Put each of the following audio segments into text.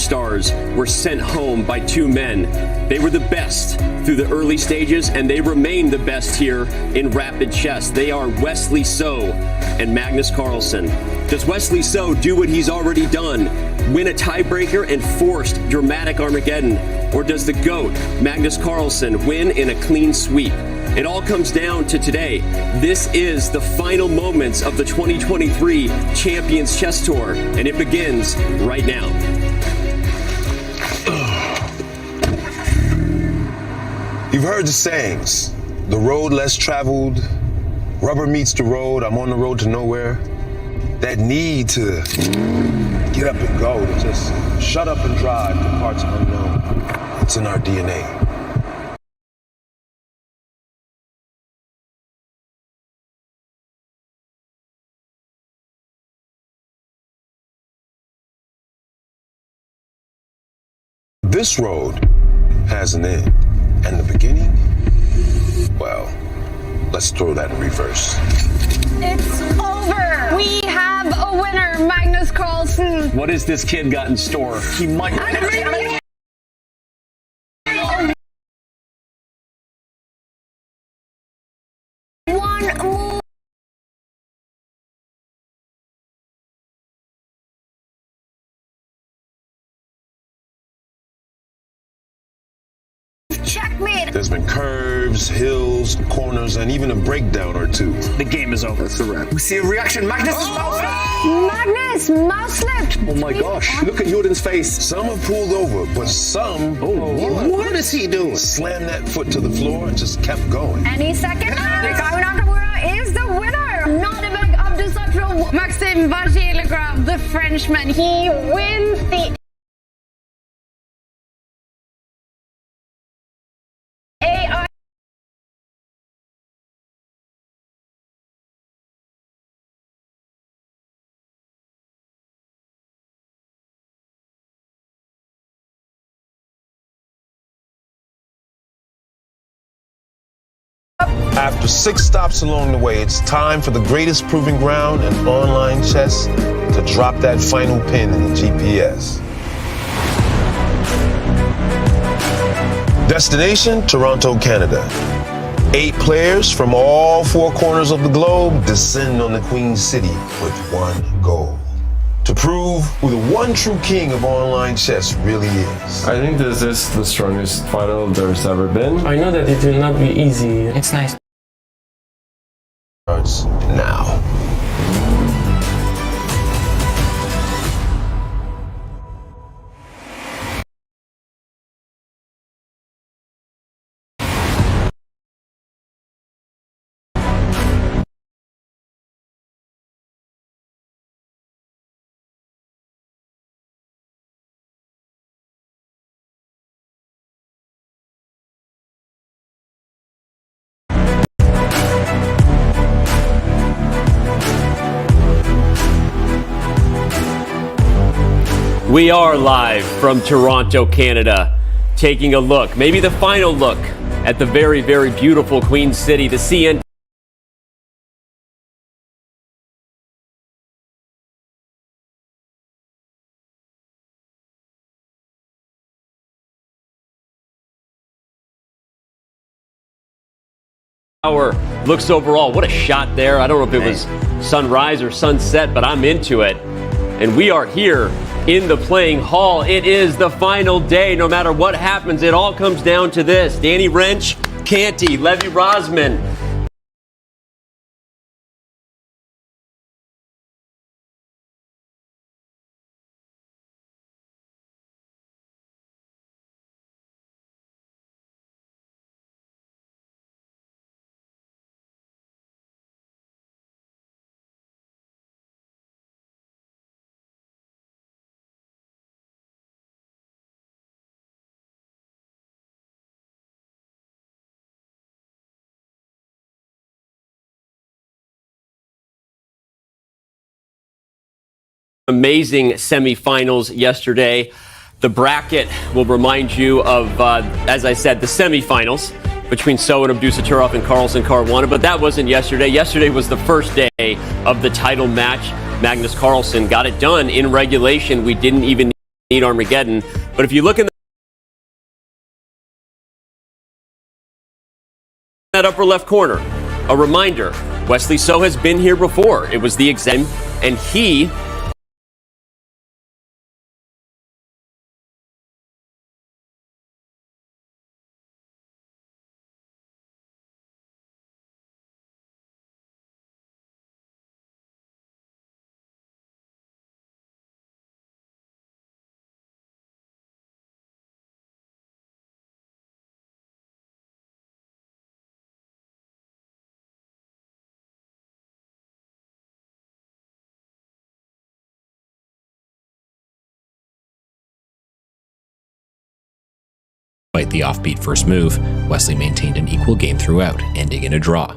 superstars were sent home by two men. They were the best through the early stages, and they remain the best here in rapid chess. They are Wesley So and Magnus Carlsen. Does Wesley So do what he's already done, win a tiebreaker and forced dramatic Armageddon? Or does the GOAT, Magnus Carlsen, win in a clean sweep? It all comes down to today. This is the final moments of the 2023 Champions Chess Tour, and it begins right now. You've heard the sayings, the road less traveled, rubber meets the road, I'm on the road to nowhere. That need to get up and go, to just shut up and drive to parts unknown. It's in our DNA. This road has an end, and the beginning, well, let's throw that in reverse. It's over! We have a winner, Magnus Carlsen. What has this kid got in store? He might. One move. Checkmate. There's been curves, hills, corners, and even a breakdown or two. The game is over. That's a wrap. We see a reaction. Magnus is mouse Magnus, mouse slipped. Oh my gosh. Look at Jordan's face. Some have pulled over, but some What is he doing? slammed that foot to the floor and just kept going. Any second now, the guy Nakamura is the winner. Not a bag of Dusatro. Maxime Vachier-Legrave, the Frenchman. He wins the AI. After 6 stops along the way, it's time for the greatest proving ground in online chess to drop that final pin in the GPS. Destination, Toronto, Canada. 8 players from all 4 corners of the globe descend on the Queen City with one goal: to prove who the one true king of online chess really is. I think this is the strongest final there's ever been. I know that it will not be easy. It's nice. Starts now. We are live from Toronto, Canada, taking a look, maybe the final look, at the very, very beautiful Queen City, the CN. Looks overall, what a shot there. I don't know if it was sunrise or sunset, but I'm into it. And we are here in the playing hall. It is the final day. No matter what happens, it all comes down to this. Danny Wrench, Canty, Levy Rosman. Amazing semifinals yesterday. The bracket will remind you of, as I said, the semifinals between So and Abdusattorov and Carlsen Caruana, but that wasn't yesterday. Yesterday was the first day of the title match. Magnus Carlsen got it done in regulation. We didn't even need Armageddon. But if you look in that upper left corner, a reminder, Wesley So has been here before. It was the exam, and he Despite the offbeat first move, Wesley maintained an equal game throughout, ending in a draw.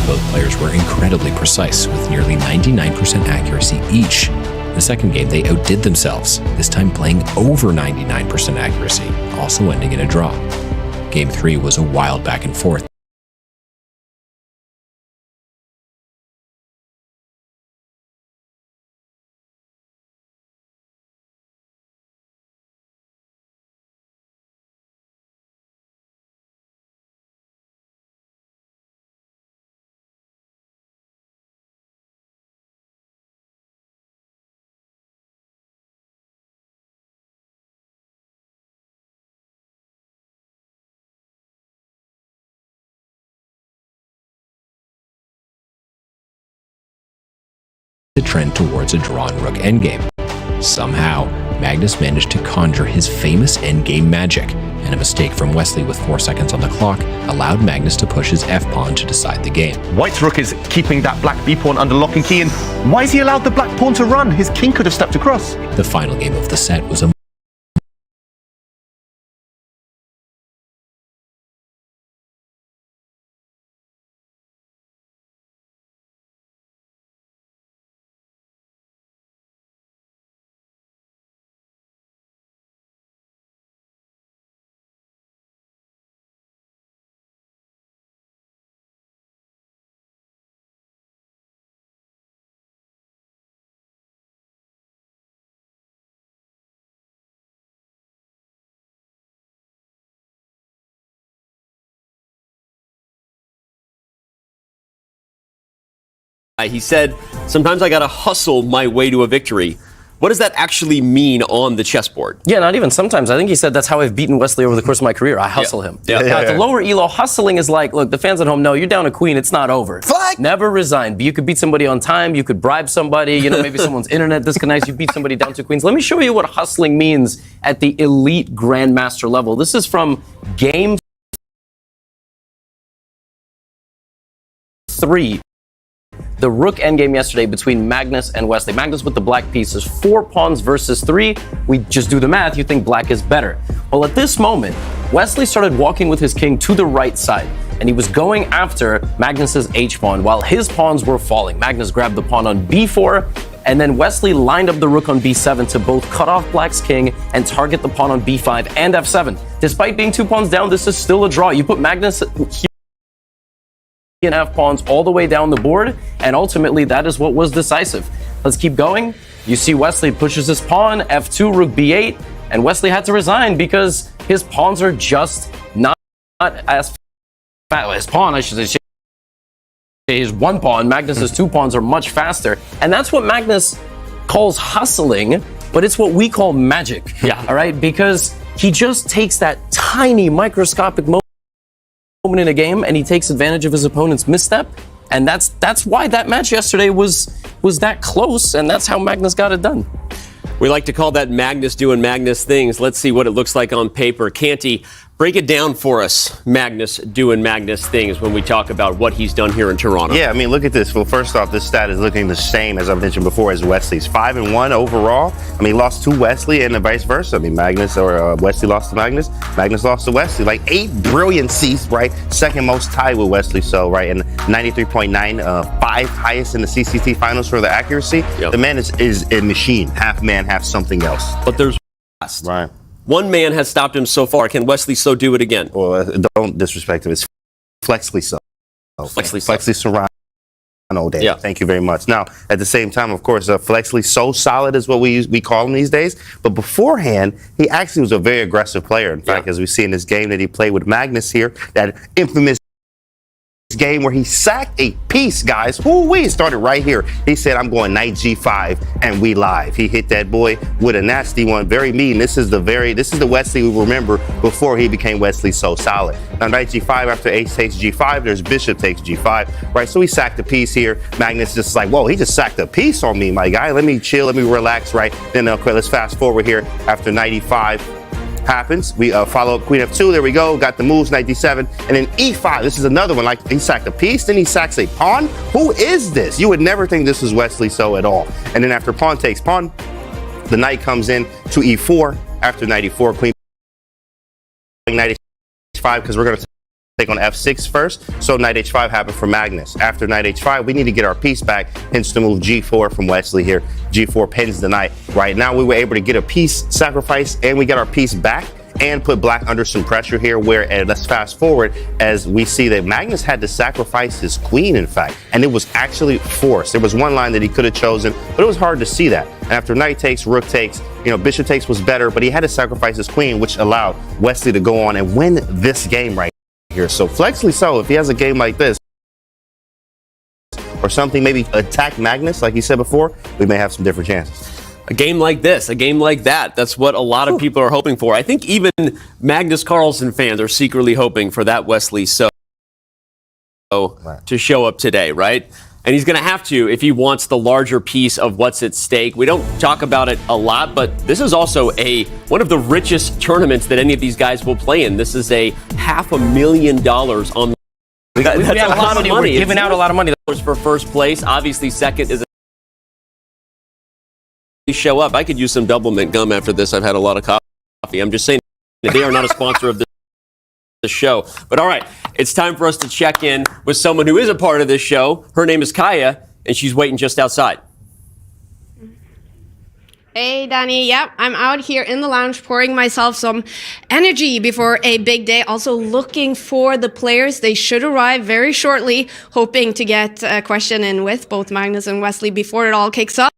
Both players were incredibly precise, with nearly 99% accuracy each. The second game, they outdid themselves, this time playing over 99% accuracy, also ending in a draw. Game 3 was a wild back and forth. The trend towards a drawn rook endgame. Somehow, Magnus managed to conjure his famous endgame magic, and a mistake from Wesley with 4 seconds on the clock allowed Magnus to push his f-pawn to decide the game. White's rook is keeping that black b-pawn under lock and key, and why has he allowed the black pawn to run? His king could have stepped across. The final game of the set was a he said, sometimes I gotta hustle my way to a victory. What does that actually mean on the chessboard? Yeah, not even sometimes. I think he said that's how I've beaten Wesley over the course of my career. I hustle him. At the lower elo, hustling is like, look, the fans at home know you're down a queen, it's not over. Flag! Never resign. You could beat somebody on time, you could bribe somebody, you know, maybe someone's internet disconnects, you beat somebody down to queens. Let me show you what hustling means at the elite grandmaster level. This is from game 3. The rook endgame yesterday between Magnus and Wesley. Magnus with the black pieces, 4 pawns versus 3. We just do the math, you think black is better. Well, at this moment, Wesley started walking with his king to the right side, and he was going after Magnus's h-pawn while his pawns were falling. Magnus grabbed the pawn on b4, and then Wesley lined up the rook on b7 to both cut off black's king and target the pawn on b5 and f7. Despite being 2 pawns down, this is still a draw. You put Magnus here and have pawns all the way down the board, and ultimately that is what was decisive. Let's keep going. You see Wesley pushes his pawn, f2, rook b8, and Wesley had to resign because his pawns are just not as fast. His pawn, I should say, his 1 pawn, Magnus's 2 pawns are much faster, and that's what Magnus calls hustling, but it's what we call magic. Yeah. All right, because he just takes that tiny microscopic moment in a game and he takes advantage of his opponent's misstep, and that's why that match yesterday was that close, and that's how Magnus got it done. We like to call that Magnus doing Magnus things. Let's see what it looks like on paper. Canty, break it down for us, Magnus doing Magnus things, when we talk about what he's done here in Toronto. Yeah, I mean, look at this. Well, first off, this stat is looking the same, as I mentioned before, as Wesley's. 5-1 overall. I mean, he lost to Wesley and vice versa. I mean, Wesley lost to Magnus. Magnus lost to Wesley. Like 8 brilliancies, right? Second most tied with Wesley, so, right? And 93.9, 5 highest in the CCT finals for the accuracy. Yep. The man is a machine. Half man, half something else. But there's Right. one man has stopped him so far. Can Wesley So do it again? Well, don't disrespect him. It's Flexley So. Flexley So. Flexley Serrano. final day. Yeah. Thank you very much. Now, at the same time, of course, Flexley so solid is what we call him these days. But beforehand, he actually was a very aggressive player. In fact, as we see in this game that he played with Magnus here, that infamous game where he sacked a piece, guys. Whoo-wee, started right here. He said, I'm going knight g5 and we live. He hit that boy with a nasty one, very mean. This is the Wesley we remember before he became Wesley so solid. Now knight g5, after ace takes g5, there's bishop takes g5, right? So he sacked a piece here. Magnus just like, whoa, he just sacked a piece on me, my guy. Let me chill, let me relax, right? Then okay, let's fast forward here. After knight e5 happens, we follow up queen f2. There we go. Got the moves, knight d7, and then e5. This is another one. Like he sacked a piece, then he sacks a pawn. Who is this? You would never think this was Wesley so at all. And then after pawn takes pawn, the knight comes in to e4. After knight e4, queen knight h5, because we're going to take on f6 first. So knight h5 happened for Magnus. After knight h5, we need to get our piece back, hence the move g4 from Wesley here. G4 pins the knight. Right now we were able to get a piece sacrifice and we got our piece back and put black under some pressure here, where let's fast forward as we see that Magnus had to sacrifice his queen, in fact, and it was actually forced. There was one line that he could have chosen, but it was hard to see that. And after knight takes, rook takes, bishop takes was better, but he had to sacrifice his queen, which allowed Wesley to go on and win this game right here. So Flexley, so if he has a game like this or something, maybe attack Magnus like he said before, we may have some different chances. A game like this, a game like that, that's what a lot of people are hoping for. I think even Magnus Carlsen fans are secretly hoping for that Wesley so to show up today, right? And he's going to have to if he wants the larger piece of what's at stake. We don't talk about it a lot, but this is also one of the richest tournaments that any of these guys will play in. This is a $500,000 on the that's a lot of money. We're giving out a lot of money for first place. Obviously, second is show up. I could use some double mint gum after this. I've had a lot of coffee. I'm just saying that they are not a sponsor of this show. But all right, it's time for us to check in with someone who is a part of this show. Her name is Kaya, and she's waiting just outside. Hey, Danny. Yep, I'm out here in the lounge pouring myself some energy before a big day. Also looking for the players. They should arrive very shortly, hoping to get a question in with both Magnus and Wesley before it all kicks off.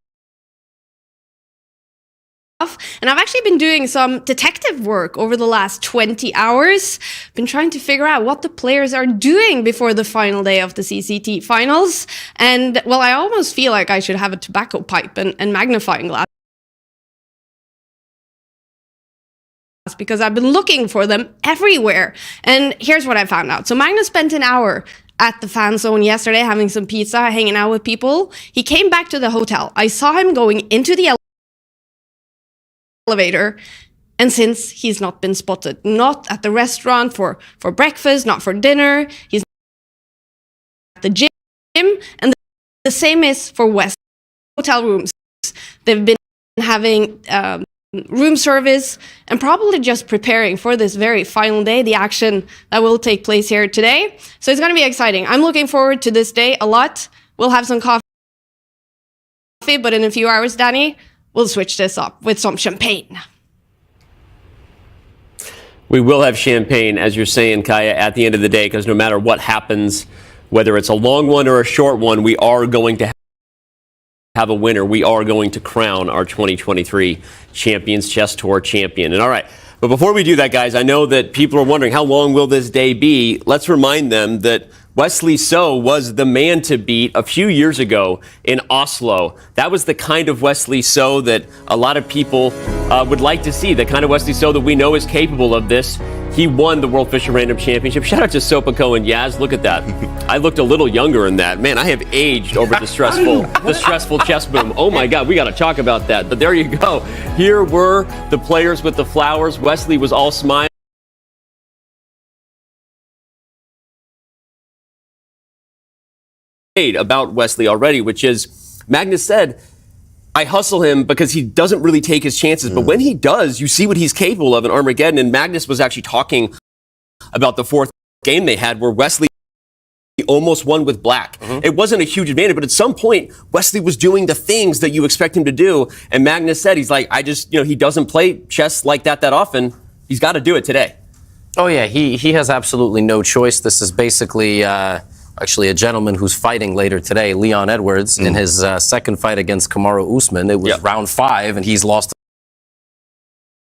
And I've actually been doing some detective work over the last 20 hours. Been trying to figure out what the players are doing before the final day of the CCT finals. And, well, I almost feel like I should have a tobacco pipe and magnifying glass, because I've been looking for them everywhere. And here's what I found out. So Magnus spent an hour at the fan zone yesterday having some pizza, hanging out with people. He came back to the hotel. I saw him going into the elevator, and since he's not been spotted, not at the restaurant for breakfast, not for dinner, he's at the gym, and the same is for West hotel rooms. They've been having room service and probably just preparing for this very final day, the action that will take place here today. So it's going to be exciting. I'm looking forward to this day a lot. We'll have some coffee, but in a few hours, Danny, we'll switch this up with some champagne. We will have champagne, as you're saying, Kaya, at the end of the day, because no matter what happens, whether it's a long one or a short one, we are going to have a winner. We are going to crown our 2023 Champions Chess Tour champion. And all right, but before we do that, guys, I know that people are wondering, how long will this day be? Let's remind them that Wesley So was the man to beat a few years ago in Oslo. That was the kind of Wesley So that a lot of people would like to see, the kind of Wesley So that we know is capable of this. He won the World Fisher Random Championship. Shout out to Sopako and Yaz. Look at that. I looked a little younger in that. Man, I have aged over the stressful chess boom. Oh my God, we got to talk about that. But there you go. Here were the players with the flowers. Wesley was all smiles. About Wesley already, which is Magnus said, I hustle him because he doesn't really take his chances. But when he does, you see what he's capable of in Armageddon. And Magnus was actually talking about the fourth game they had where Wesley almost won with black. It wasn't a huge advantage, but at some point, Wesley was doing the things that you expect him to do. And Magnus said, he's like, he doesn't play chess like that often. He's got to do it today. Oh, yeah, he has absolutely no choice. This is basically actually a gentleman who's fighting later today, Leon Edwards, in his second fight against Kamaru Usman. It was round 5, and he's lost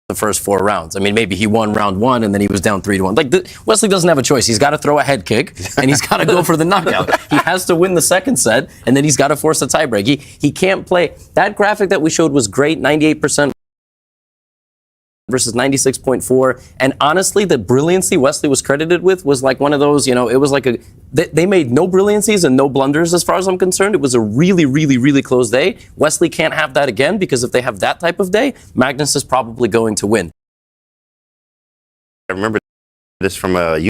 the first 4 rounds. I mean, maybe he won round 1 and then he was down 3-1. Like, Wesley doesn't have a choice. He's got to throw a head kick and he's got to go for the knockout. He has to win the second set and then he's got to force a tiebreak. He can't play. That graphic that we showed was great, 98% versus 96.4. And honestly, the brilliancy Wesley was credited with was like one of those, you know, it was like they made no brilliancies and no blunders as far as I'm concerned. It was a really, really, really close day. Wesley can't have that again, because if they have that type of day, Magnus is probably going to win. I remember this from a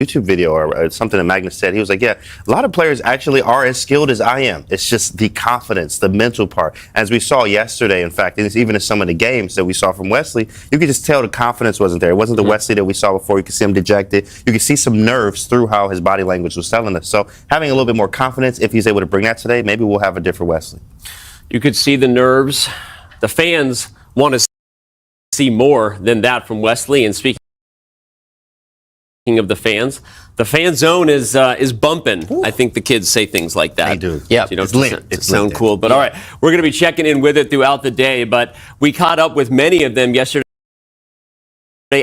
YouTube video or something that Magnus said. He was like, yeah, a lot of players actually are as skilled as I am. It's just the confidence, the mental part. As we saw yesterday, in fact, and even in some of the games that we saw from Wesley, you could just tell the confidence wasn't there. It wasn't the Wesley that we saw before. You could see him dejected. You could see some nerves through how his body language was telling us. So having a little bit more confidence, if he's able to bring that today, maybe we'll have a different Wesley. You could see the nerves. The fans want to see more than that from Wesley. And speaking of the fan zone is bumping. Ooh. I think the kids say things like that. They do. Yeah, you know, it's lit. It sound cool. But all right, we're going to be checking in with it throughout the day. But we caught up with many of them yesterday.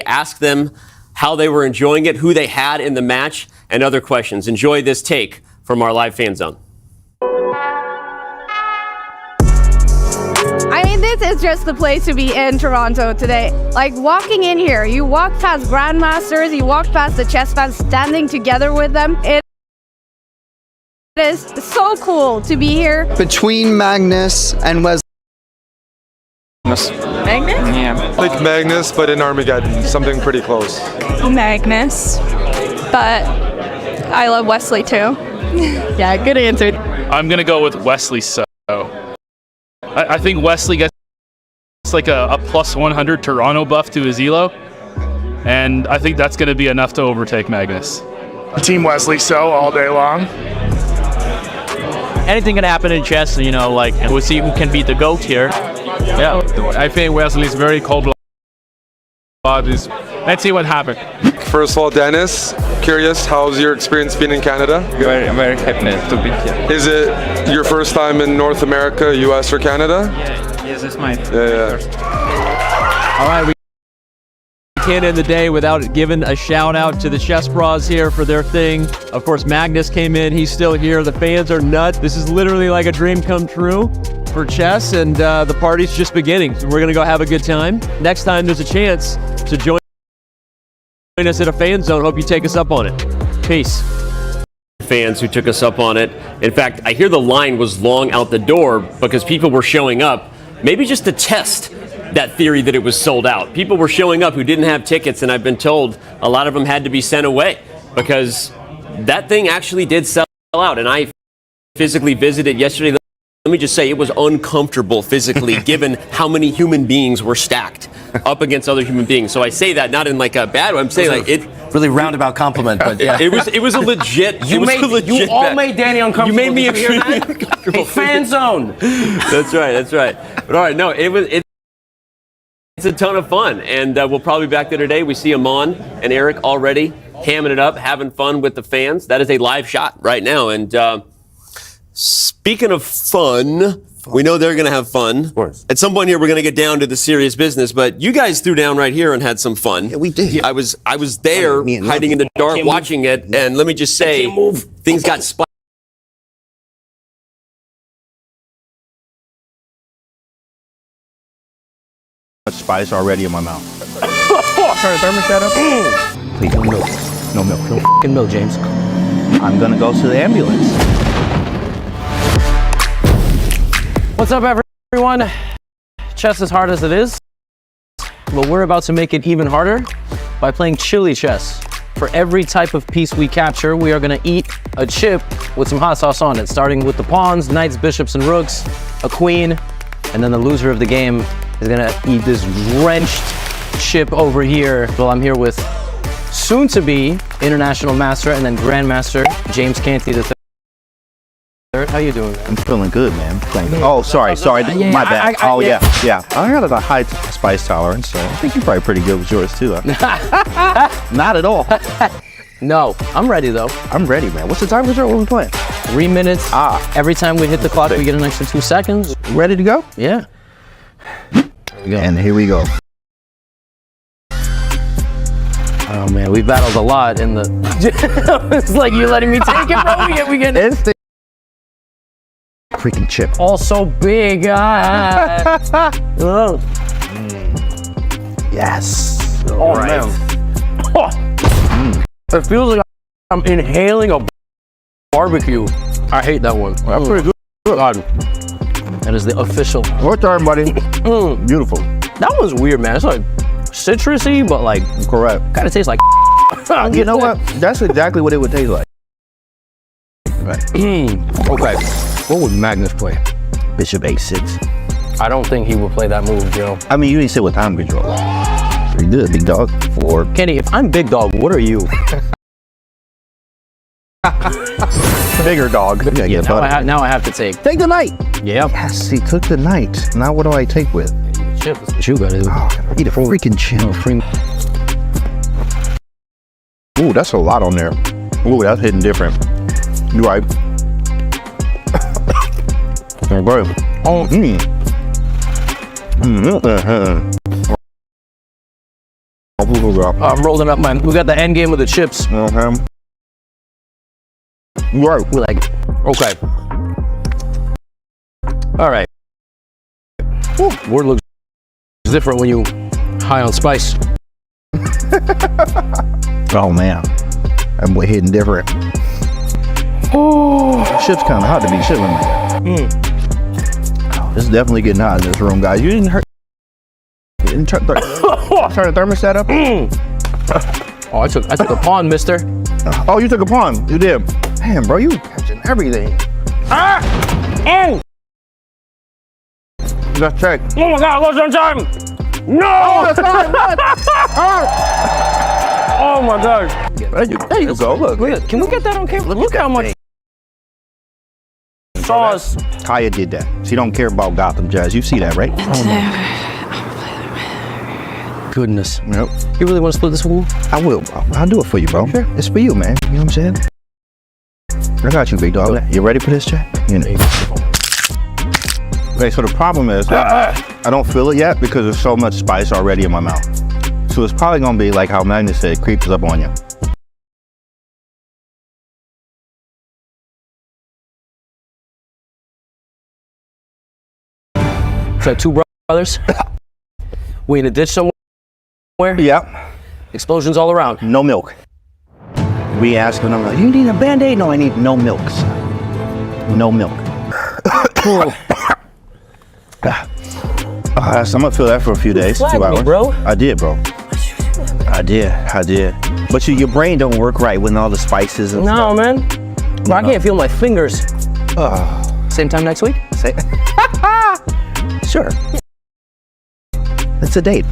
Asked them how they were enjoying it, who they had in the match, and other questions. Enjoy this take from our live fan zone. This is just the place to be in Toronto today. Like, walking in here, you walk past grandmasters, you walk past the chess fans standing together with them. It is so cool to be here. Between Magnus and Wesley. Magnus? Yeah. Like Magnus, but in Armageddon, something pretty close. Magnus, but I love Wesley too. Yeah, good answer. I'm gonna go with Wesley. So I think Wesley gets like a plus 100 Toronto buff to his elo, and I think that's going to be enough to overtake Magnus. Team Wesley, so all day long. Anything can happen in chess, you know, like, and we'll see who can beat the GOAT here. Yeah, I think Wesley's very cold-blooded. Let's see what happens. First of all, Dennis, curious, how's your experience been in Canada? Very happy to be here. Is it your first time in North America, US, or Canada? Yes, it's mine. Yeah. All right, we can't end the day without giving a shout out to the Chess Bras here for their thing. Of course, Magnus came in, he's still here. The fans are nuts. This is literally like a dream come true for chess, and the party's just beginning. So we're gonna go have a good time. Next time there's a chance to join us at a fan zone, hope you take us up on it. Peace. Fans who took us up on it. In fact, I hear the line was long out the door because people were showing up, maybe just to test that theory that it was sold out. People were showing up who didn't have tickets, and I've been told a lot of them had to be sent away because that thing actually did sell out. And I physically visited yesterday. Let me just say it was uncomfortable physically given how many human beings were stacked up against other human beings. So I say that not in like a bad way. I'm saying like it really roundabout compliment, but yeah. It was a legit. You all made Danny uncomfortable. You made me extremely uncomfortable. A fan zone. That's right. But all right, no, it's a ton of fun, and we'll probably be back there today. We see Amon and Eric already hamming it up, having fun with the fans. That is a live shot right now, and speaking of fun, we know they're going to have fun. Of course. At some point here, we're going to get down to the serious business, but you guys threw down right here and had some fun. Yeah, we did. I was there, hiding in the dark, watching it, and let me just say, things got spicy. Spice already in my mouth. Turn the thermostat up. Please, no milk. No milk. No f***ing milk, James. I'm gonna go to the ambulance. What's up, everyone? Chess is hard as it is, but we're about to make it even harder by playing chili chess. For every type of piece we capture, we are gonna eat a chip with some hot sauce on it, starting with the pawns, knights, bishops, and rooks, a queen, and then the loser of the game is gonna eat this drenched chip over here. Well, I'm here with soon-to-be international master and then grandmaster James Canty III. How you doing, man? I'm feeling good, man. Thank you. Oh, sorry, my bad. Yeah. I got a high spice tolerance, so I think you're probably pretty good with yours too. Not at all. No, I'm ready though. I'm ready, man. What's the time control? What are we playing? 3 minutes. Every time we hit the clock, we get an extra 2 seconds. Ready to go? Yeah. There we go. And here we go. Oh man, we battled a lot in the. It's like you're letting me take it, bro. We get Instant. Freaking chip. all so big. Oh. Yes. Oh man. Oh. It feels like I'm inhaling a barbecue. I hate that one. That's pretty good. God. That is the official. Your turn, buddy. Beautiful. That one's weird, man. It's like citrusy, but like correct. Kind of tastes like. You know what? That's exactly what it would taste like. Right. Okay. What would Magnus play? Bishop a6. I don't think he would play that move, Joe. I mean, you didn't sit with time control. Pretty good, big dog. 4. Kenny, if I'm big dog, what are you? Bigger dog. Yeah, now I have to take. Take the knight. Yep. Yes, he took the knight. Now what do I take with? Chip. That's what you gotta do. Oh, eat a freaking chip. Ooh, that's a lot on there. Ooh, that's hitting different. You right. Okay, bro. Oh, I'm rolling up mine. We got the end game of the chips. Right. We're like, okay. All right. Woo. Word looks different when you high on spice. Oh man, that boy hitting different. Oh, shit's kind of hot to be chilling like that. Oh, it's definitely getting hot in this room, guys. You didn't hurt. You didn't turn the thermostat up. Oh, I took a pawn, mister. Oh, you took a pawn. You did. Damn, bro, you catching everything. Oh! Let's check. Oh my God, I lost on time. No! Oh, that's fine. Oh my God. There you go. Look. Can we get that on camera? Look how much sauce. Kaya did that. She don't care about Gotham, Jazz. You see that, right? Goodness. Yep. You really want to split this one? I will, bro. I'll do it for you, bro. Sure. It's for you, man. You know what I'm saying? I got you, big dog. You ready for this, chat? You know. Okay, so the problem is I don't feel it yet because there's so much spice already in my mouth. So it's probably gonna be like how Magnus said, creeps up on you. So 2 brothers. We in a ditch somewhere. Yep. Explosions all around. No milk. We asked him, I'm like, you need a Band-Aid? No, I need no milk. No milk. So I'm gonna feel that for a few days, 2 hours. Me, bro. I did, bro. I did. But your brain don't work right when all the spices and stuff. No, man. Bro, I can't feel my fingers. Same time next week? Sure. It's a date.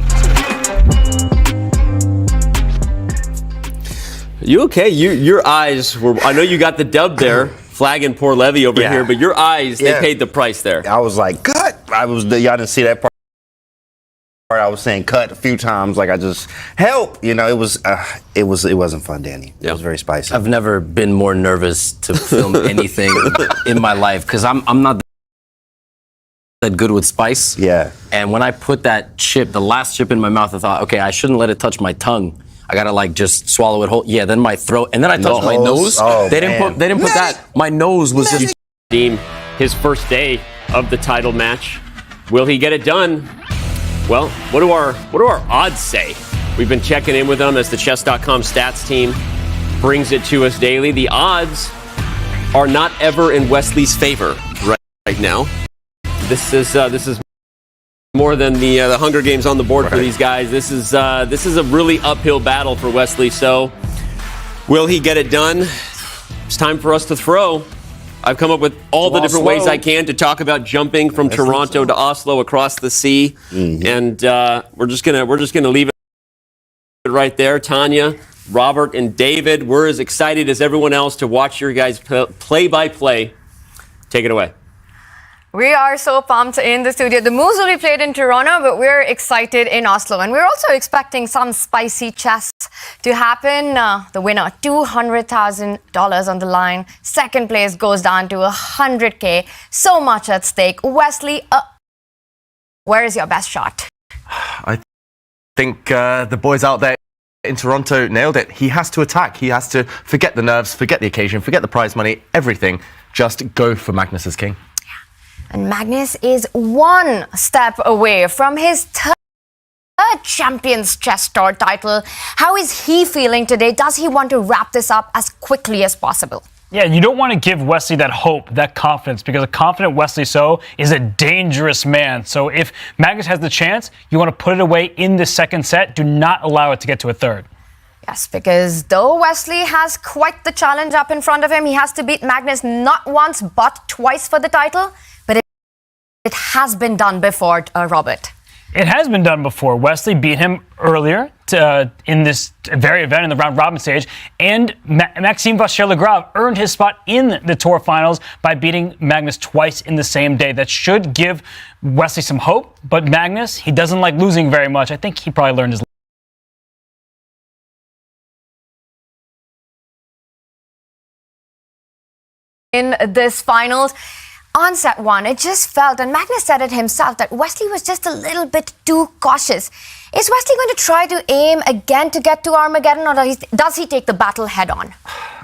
You okay? Your eyes were. I know you got the dub there, flagging poor Levy over here, but your eyes, they paid the price there. I was like, cut. Y'all didn't see that part. I was saying cut a few times, like I just help. You know, it wasn't fun, Danny. It was very spicy. I've never been more nervous to film anything in my life because I'm not that good with spice. Yeah. And when I put that chip, the last chip in my mouth, I thought, okay, I shouldn't let it touch my tongue. I gotta like just swallow it whole. Yeah, then my throat, and then I touched my nose. Oh, they didn't put that. My nose was just. His first day of the title match. Will he get it done? Well, what do our odds say? We've been checking in with them as the chess.com stats team brings it to us daily. The odds are not ever in Wesley's favor right now. This is more than the Hunger Games on the board for these guys. This is a really uphill battle for Wesley. So, will he get it done? It's time for us to throw. I've come up with all the different ways I can to talk about jumping from Toronto to Oslo across the sea, and we're just gonna leave it right there. Tanya, Robert, and David, we're as excited as everyone else to watch your guys play-by-play. Take it away. We are so pumped in the studio. The moves will be played in Toronto, but we're excited in Oslo. And we're also expecting some spicy chess to happen. The winner, $200,000 on the line. Second place goes down to $100K. So much at stake. Wesley, where is your best shot? I think the boys out there in Toronto nailed it. He has to attack. He has to forget the nerves, forget the occasion, forget the prize money, everything. Just go for Magnus as king. And Magnus is one step away from his third Champions Chess Tour title. How is he feeling today? Does he want to wrap this up as quickly as possible? Yeah, you don't want to give Wesley that hope, that confidence, because a confident Wesley So is a dangerous man. So if Magnus has the chance, you want to put it away in the second set. Do not allow it to get to a third. Yes, because though Wesley has quite the challenge up in front of him, he has to beat Magnus not once but twice for the title. But it has been done before, Robert. It has been done before. Wesley beat him earlier in this very event in the round robin stage, and Maxime Vachier-Lagrave earned his spot in the tour finals by beating Magnus twice in the same day. That should give Wesley some hope, but Magnus, he doesn't like losing very much. I think he probably learned his in this finals. On set one, it just felt, and Magnus said it himself, that Wesley was just a little bit too cautious. Is Wesley going to try to aim again to get to Armageddon, or does he take the battle head on?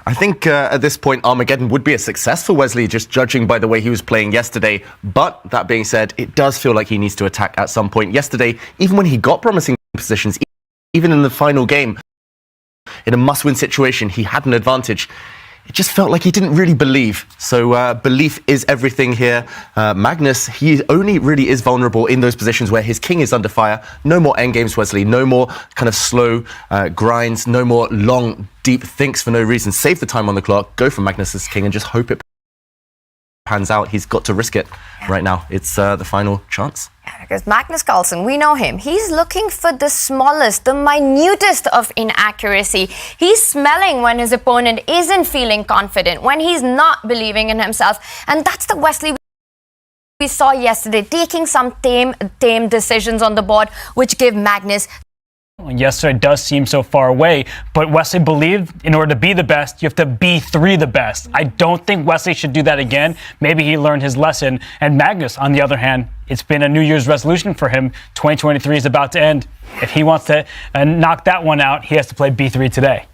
I think at this point, Armageddon would be a success for Wesley, just judging by the way he was playing yesterday. But that being said, it does feel like he needs to attack at some point. Yesterday, even when he got promising positions, even in the final game, in a must-win situation, he had an advantage. It just felt like he didn't really believe. So belief is everything here. Magnus, he only really is vulnerable in those positions where his king is under fire. No more endgames, Wesley. No more kind of slow grinds. No more long, deep thinks for no reason. Save the time on the clock. Go for Magnus as king and just hope it pans out. He's got to risk it right now. It's the final chance. Yeah, because Magnus Carlsen, we know him. He's looking for the smallest, the minutest of inaccuracy. He's smelling when his opponent isn't feeling confident, when he's not believing in himself. And that's the Wesley we saw yesterday, taking some tame decisions on the board, which give Magnus. Yesterday does seem so far away, but Wesley believed in order to be the best, you have to B3 the best. I don't think Wesley should do that again. Maybe he learned his lesson. And Magnus, on the other hand, it's been a New Year's resolution for him. 2023 is about to end. If he wants to knock that one out, he has to play B3 today.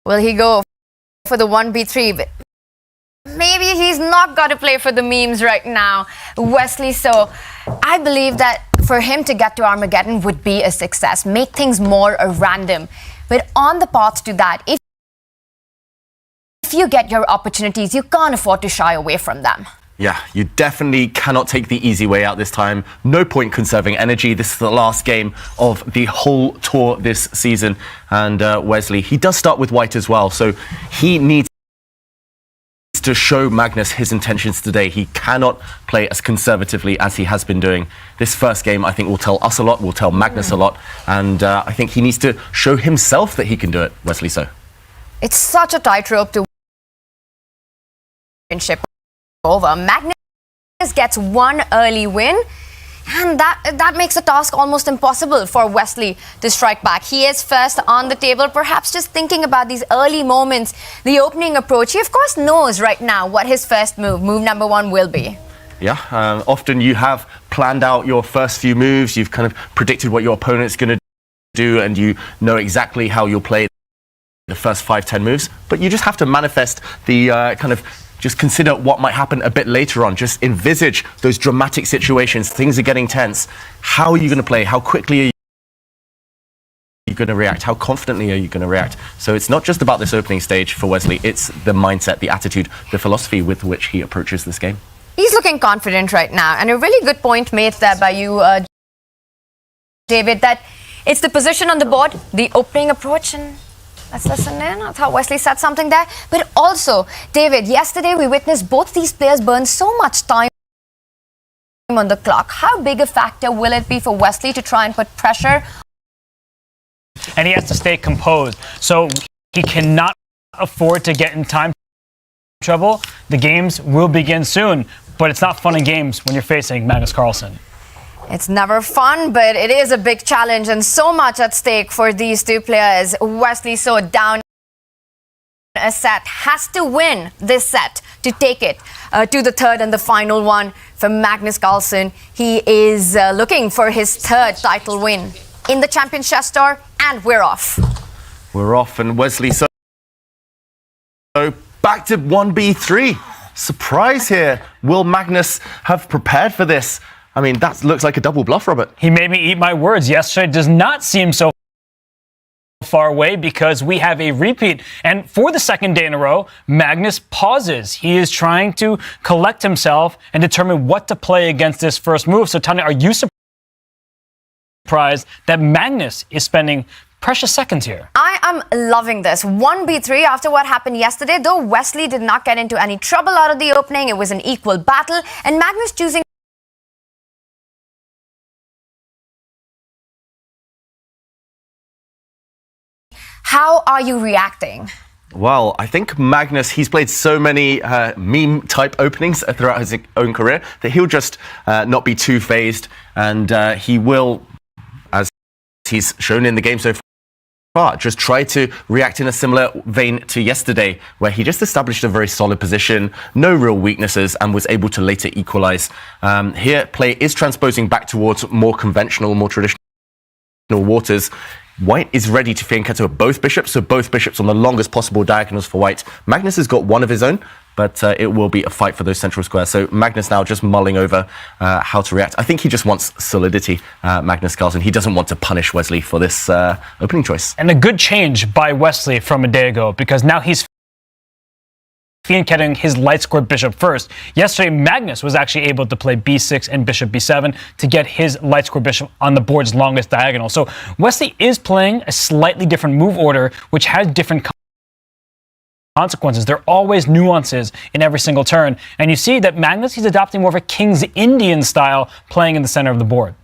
Will he go for the 1B3? But maybe he's not got to play for the memes right now, Wesley. So I believe that for him to get to Armageddon would be a success, make things more random. But on the path to that, if you get your opportunities, you can't afford to shy away from them. Yeah, you definitely cannot take the easy way out this time. No point conserving energy. This is the last game of the whole tour this season. And Wesley, he does start with white as well, so he needs to show Magnus his intentions today. He cannot play as conservatively as he has been doing. This first game, I think, will tell us a lot, will tell Magnus a lot, and I think he needs to show himself that he can do it, Wesley So. It's such a tightrope to win over. Magnus gets one early win, and that makes the task almost impossible for Wesley to strike back. He is first on the table, perhaps just thinking about these early moments, the opening approach. He, of course, knows right now what his first move number one, will be. Yeah, often you have planned out your first few moves, you've kind of predicted what your opponent's going to do, and you know exactly how you'll play the first 5-10 moves, but you just have to manifest the just consider what might happen a bit later on. Just envisage those dramatic situations. Things are getting tense. How are you going to play? How quickly are you going to react? How confidently are you going to react? So it's not just about this opening stage for Wesley. It's the mindset, the attitude, the philosophy with which he approaches this game. He's looking confident right now. And a really good point made there by you, David, that it's the position on the board, the opening approach, and let's listen in. I thought Wesley said something there. But also, David, yesterday we witnessed both these players burn so much time on the clock. How big a factor will it be for Wesley to try and put pressure? And he has to stay composed. So he cannot afford to get in time trouble. The games will begin soon, but it's not fun and games when you're facing Magnus Carlsen. It's never fun, but it is a big challenge and so much at stake for these two players. Wesley So down a set, has to win this set to take it to the third and the final one for Magnus Carlsen. He is looking for his third title win in the Champions Chess Tour, and we're off. We're off, and Wesley So back to 1b3. Surprise here. Will Magnus have prepared for this? I mean, that looks like a double bluff, Robert. He made me eat my words. Yesterday does not seem so far away because we have a repeat. And for the second day in a row, Magnus pauses. He is trying to collect himself and determine what to play against this first move. So, Tanya, are you surprised that Magnus is spending precious seconds here? I am loving this. 1b3 after what happened yesterday, though Wesley did not get into any trouble out of the opening. It was an equal battle, and Magnus choosing How are you reacting? Well, I think Magnus, he's played so many meme-type openings throughout his own career that he'll just not be too phased, and he will, as he's shown in the game so far, just try to react in a similar vein to yesterday, where he just established a very solid position, no real weaknesses, and was able to later equalize. Here, play is transposing back towards more conventional, more traditional waters. White is ready to fianchetto both bishops, so both bishops on the longest possible diagonals for White. Magnus has got one of his own, but it will be a fight for those central squares. So Magnus now just mulling over how to react. I think he just wants solidity, Magnus Carlsen. He doesn't want to punish Wesley for this opening choice. And a good change by Wesley from a day ago, because now he's fianchetting his light squared bishop first. Yesterday, Magnus was actually able to play b6 and bishop b7 to get his light squared bishop on the board's longest diagonal. So Wesley is playing a slightly different move order, which has different consequences. There are always nuances in every single turn. And you see that Magnus, he's adopting more of a King's Indian style, playing in the center of the board.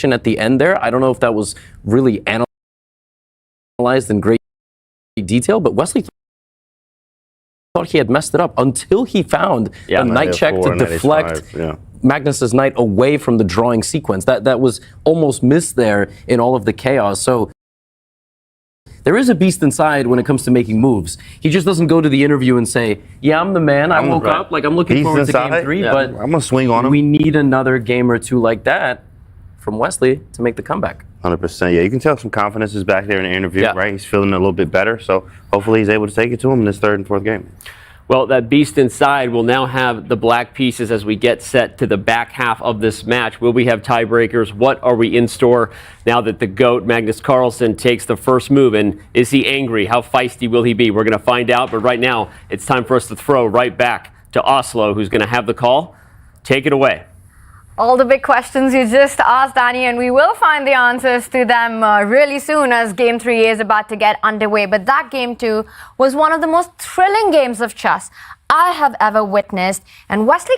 at the end there. I don't know if that was really analyzed in great detail, but Wesley thought he had messed it up until he found a knight check to deflect Magnus's knight away from the drawing sequence. That was almost missed there in all of the chaos. So there is a beast inside when it comes to making moves. He just doesn't go to the interview and say, yeah, I'm the man. I woke up. Like, I'm looking forward to game 3, but I'm going to swing on him. We need another game or two like that from Wesley to make the comeback. 100%. Yeah, you can tell some confidence is back there in the interview, right? He's feeling a little bit better. So hopefully he's able to take it to him in this 3rd and 4th game. Well, that beast inside will now have the black pieces as we get set to the back half of this match. Will we have tiebreakers? What are we in store now that the GOAT, Magnus Carlsen, takes the first move? And is he angry? How feisty will he be? We're going to find out. But right now, it's time for us to throw right back to Oslo, who's going to have the call. Take it away. All the big questions you just asked, Danny, and we will find the answers to them really soon as Game 3 is about to get underway. But that Game 2 was one of the most thrilling games of chess I have ever witnessed. And Wesley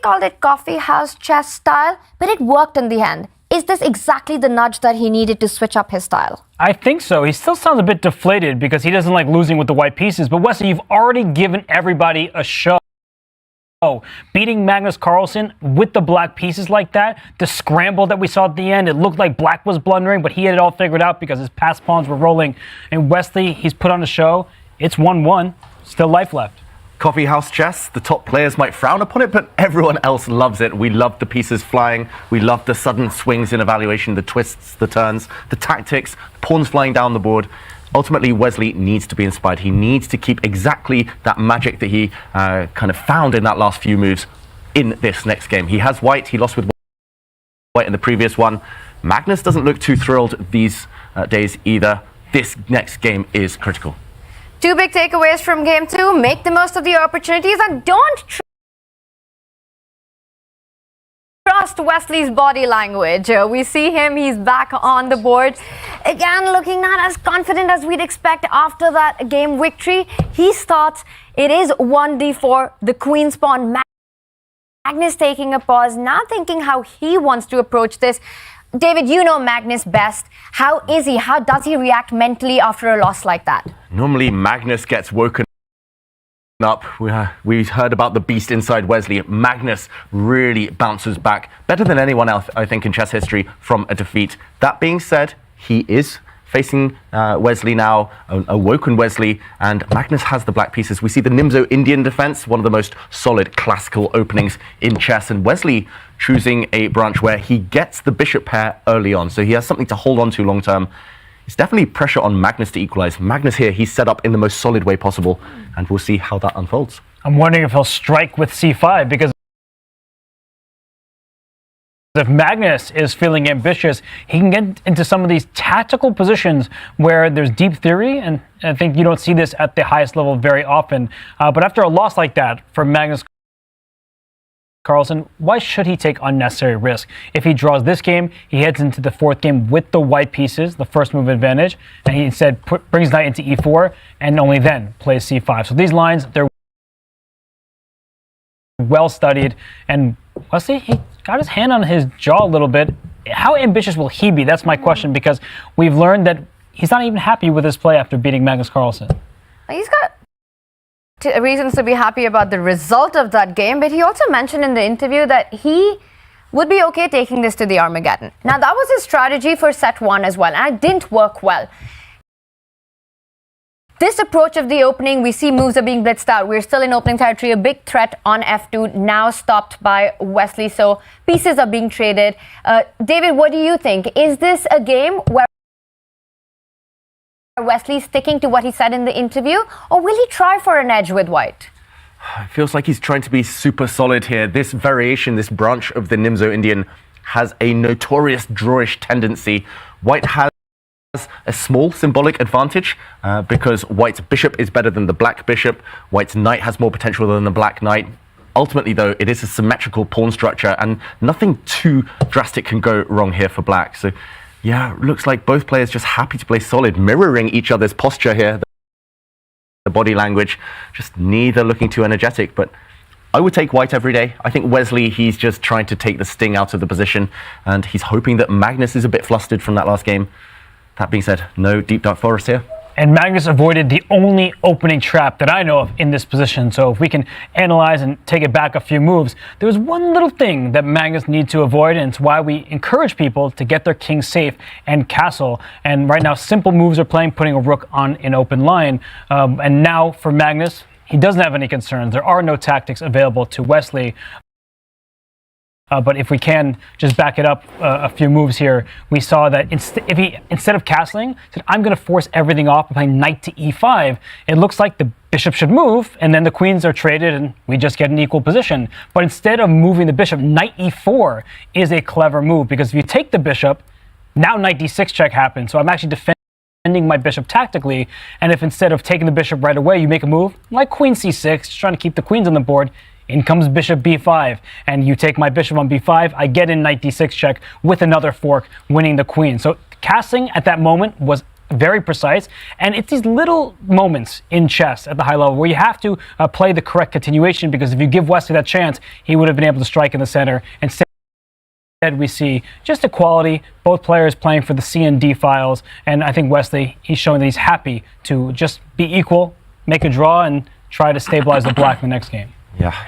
called it coffee house chess style, but it worked in the end. Is this exactly the nudge that he needed to switch up his style? I think so. He still sounds a bit deflated because he doesn't like losing with the white pieces. But Wesley, you've already given everybody a show. Beating Magnus Carlsen with the black pieces like that, the scramble that we saw at the end, it looked like black was blundering, but he had it all figured out because his passed pawns were rolling. And Wesley, he's put on a show. It's 1-1, still life left. Coffee house chess, the top players might frown upon it, but everyone else loves it. We love the pieces flying. We love the sudden swings in evaluation, the twists, the turns, the tactics, pawns flying down the board. Ultimately, Wesley needs to be inspired. He needs to keep exactly that magic that he kind of found in that last few moves in this next game. He has white. He lost with white in the previous one. Magnus doesn't look too thrilled these days either. This next game is critical. 2 big takeaways from Game 2. Make the most of the opportunities and don't trust Wesley's body language. We see him, he's back on the board. Again, looking not as confident as we'd expect after that game victory. He starts, it is 1d4, the queen's pawn. Magnus taking a pause, now thinking how he wants to approach this. David, you know Magnus best. How is he? How does he react mentally after a loss like that? Normally, Magnus gets woken up. We heard about the beast inside Wesley. Magnus really bounces back better than anyone else, I think, in chess history from a defeat. That being said, he is facing Wesley now, a woken Wesley, and Magnus has the black pieces. We see the Nimzo Indian defense, one of the most solid classical openings in chess, and Wesley choosing a branch where he gets the bishop pair early on, so he has something to hold on to long term. It's definitely pressure on Magnus to equalize. Magnus here, he's set up in the most solid way possible, and we'll see how that unfolds. I'm wondering if he'll strike with c5, because if Magnus is feeling ambitious, he can get into some of these tactical positions where there's deep theory, and I think you don't see this at the highest level very often. But after a loss like that for Magnus Carlsen, why should he take unnecessary risk? If he draws this game, he heads into the 4th game with the white pieces, the first move advantage, and he instead brings knight into e4, and only then plays c5. So these lines, they're well studied, and Wesley, he got his hand on his jaw a little bit. How ambitious will he be? That's my question, because we've learned that he's not even happy with his play after beating Magnus Carlsen. He's got reasons to be happy about the result of that game, but he also mentioned in the interview that he would be okay taking this to the Armageddon. Now, that was his strategy for set 1 as well, and it didn't work well. This approach of the opening, we see moves are being blitzed out. We're still in opening territory. A big threat on f2, now stopped by Wesley, so pieces are being traded. David, what do you think? Is this a game where Wesley sticking to what he said in the interview, or will he try for an edge with white? It feels like he's trying to be super solid here. This variation, this branch of the Nimzo Indian has a notorious drawish tendency. White has a small symbolic advantage because White's bishop is better than the black bishop. White's knight has more potential than the black knight. Ultimately, though, it is a symmetrical pawn structure, and nothing too drastic can go wrong here for black. So yeah, looks like both players just happy to play solid, mirroring each other's posture here. The body language, just neither looking too energetic, but I would take white every day. I think Wesley, he's just trying to take the sting out of the position, and he's hoping that Magnus is a bit flustered from that last game. That being said, no deep dark forest here. And Magnus avoided the only opening trap that I know of in this position. So if we can analyze and take it back a few moves, there was one little thing that Magnus needs to avoid, and it's why we encourage people to get their king safe and castle. And right now, simple moves are playing, putting a rook on an open line. And now for Magnus, he doesn't have any concerns. There are no tactics available to Wesley. But if we can just back it up a few moves here, we saw that instead of castling, said, I'm going to force everything off by playing knight to e5. It looks like the bishop should move, and then the queens are traded, and we just get an equal position. But instead of moving the bishop, knight e4 is a clever move, because if you take the bishop, now knight d6 check happens. So I'm actually defending my bishop tactically, and if instead of taking the bishop right away, you make a move like queen c6, just trying to keep the queens on the board, in comes bishop b5, and you take my bishop on b5, I get in knight d6 check with another fork, winning the queen. So castling at that moment was very precise, and it's these little moments in chess at the high level where you have to play the correct continuation, because if you give Wesley that chance, he would have been able to strike in the center. Instead, we see just equality, both players playing for the C and D files, and I think Wesley, he's showing that he's happy to just be equal, make a draw, and try to stabilize the black in the next game. Yeah.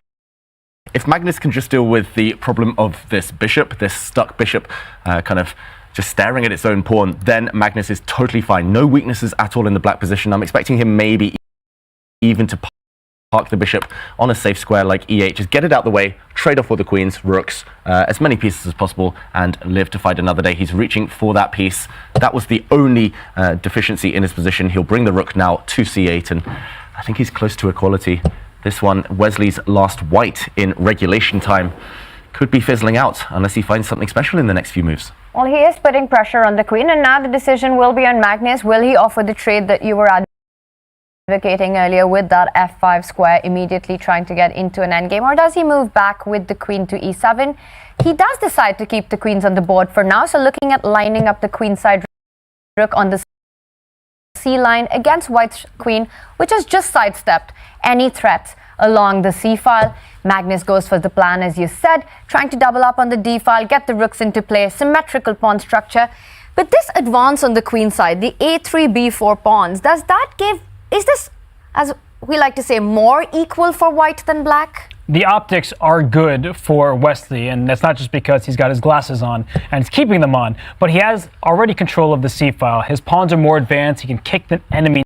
If Magnus can just deal with the problem of this bishop, this stuck bishop, kind of just staring at its own pawn, then Magnus is totally fine. No weaknesses at all in the black position. I'm expecting him maybe even to park the bishop on a safe square like e8. Just get it out the way, trade off all the queens, rooks, as many pieces as possible, and live to fight another day. He's reaching for that piece. That was the only deficiency in his position. He'll bring the rook now to c8, and I think he's close to equality. This one, Wesley's last white in regulation time, could be fizzling out unless he finds something special in the next few moves. Well, he is putting pressure on the queen, and now the decision will be on Magnus. Will he offer the trade that you were advocating earlier with that f5 square, immediately trying to get into an endgame, or does he move back with the queen to e7? He does decide to keep the queens on the board for now, so looking at lining up the queenside rook on the C line against white's queen, which has just sidestepped any threats along the C file. Magnus goes for the plan, as you said, trying to double up on the D file, get the rooks into play, symmetrical pawn structure. But this advance on the queen side, the a3, b4 pawns, does that give, is this, as we like to say, more equal for white than black? The optics are good for Wesley, and that's not just because he's got his glasses on and he's keeping them on, but he has already control of the C file. His pawns are more advanced. He can kick the enemy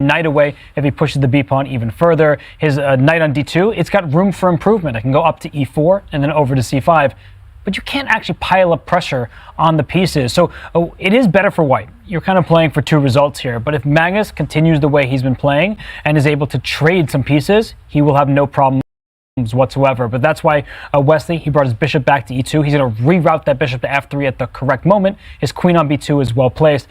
knight away if he pushes the b pawn even further. His knight on d2, it's got room for improvement. It can go up to e4 and then over to c5, but you can't actually pile up pressure on the pieces. So it is better for white. You're kind of playing for two results here, but if Magnus continues the way he's been playing and is able to trade some pieces, he will have no problems whatsoever. But that's why Wesley, he brought his bishop back to e2. He's going to reroute that bishop to f3 at the correct moment. His queen on b2 is well placed.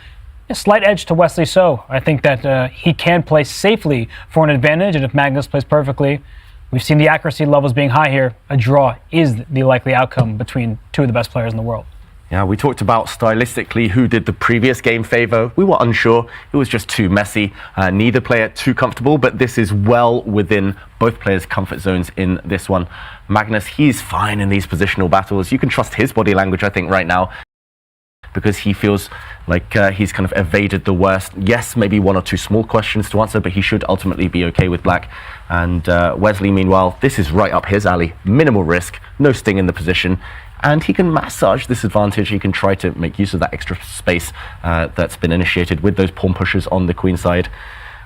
A slight edge to Wesley, so I think that he can play safely for an advantage, and if Magnus plays perfectly, we've seen the accuracy levels being high here. A draw is the likely outcome between two of the best players in the world. Yeah, we talked about stylistically who did the previous game favor. We were unsure. It was just too messy. Neither player too comfortable, but this is well within both players' comfort zones in this one. Magnus, he's fine in these positional battles. You can trust his body language, I think, right now, because he feels like he's kind of evaded the worst. Yes, maybe one or two small questions to answer, but he should ultimately be okay with black. And Wesley, meanwhile, this is right up his alley. Minimal risk, no sting in the position, and he can massage this advantage. He can try to make use of that extra space that's been initiated with those pawn pushes on the queen side.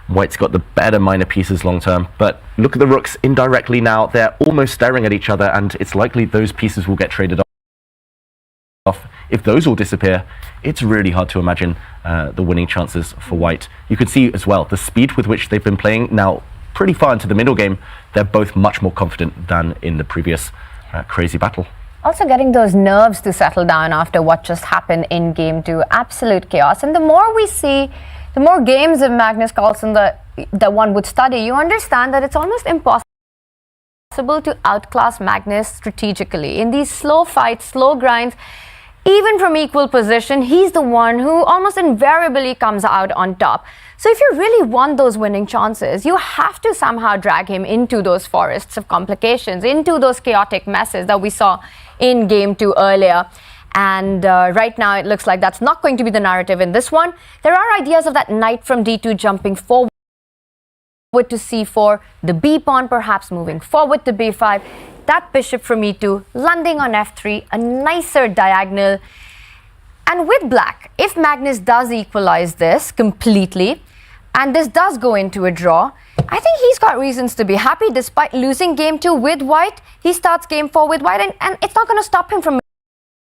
White's got the better minor pieces long term, but look at the rooks indirectly now. They're almost staring at each other, and it's likely those pieces will get traded off. If those all disappear, it's really hard to imagine the winning chances for white. You can see as well the speed with which they've been playing now pretty far into the middle game. They're both much more confident than in the previous crazy battle. Also getting those nerves to settle down after what just happened in game two. Absolute chaos. And the more we see, the more games of Magnus Carlsen that one would study, you understand that it's almost impossible to outclass Magnus strategically. In these slow fights, slow grinds, even from equal position, he's the one who almost invariably comes out on top. So if you really want those winning chances, you have to somehow drag him into those forests of complications, into those chaotic messes that we saw in game 2 earlier. And right now it looks like that's not going to be the narrative in this one. There are ideas of that knight from d2 jumping forward to c4, the b pawn perhaps moving forward to b5, that bishop from e2 landing on f3, a nicer diagonal. And with black, if Magnus does equalize this completely, and this does go into a draw, I think he's got reasons to be happy. Despite losing game 2 with white, he starts game 4 with white, and it's not going to stop him from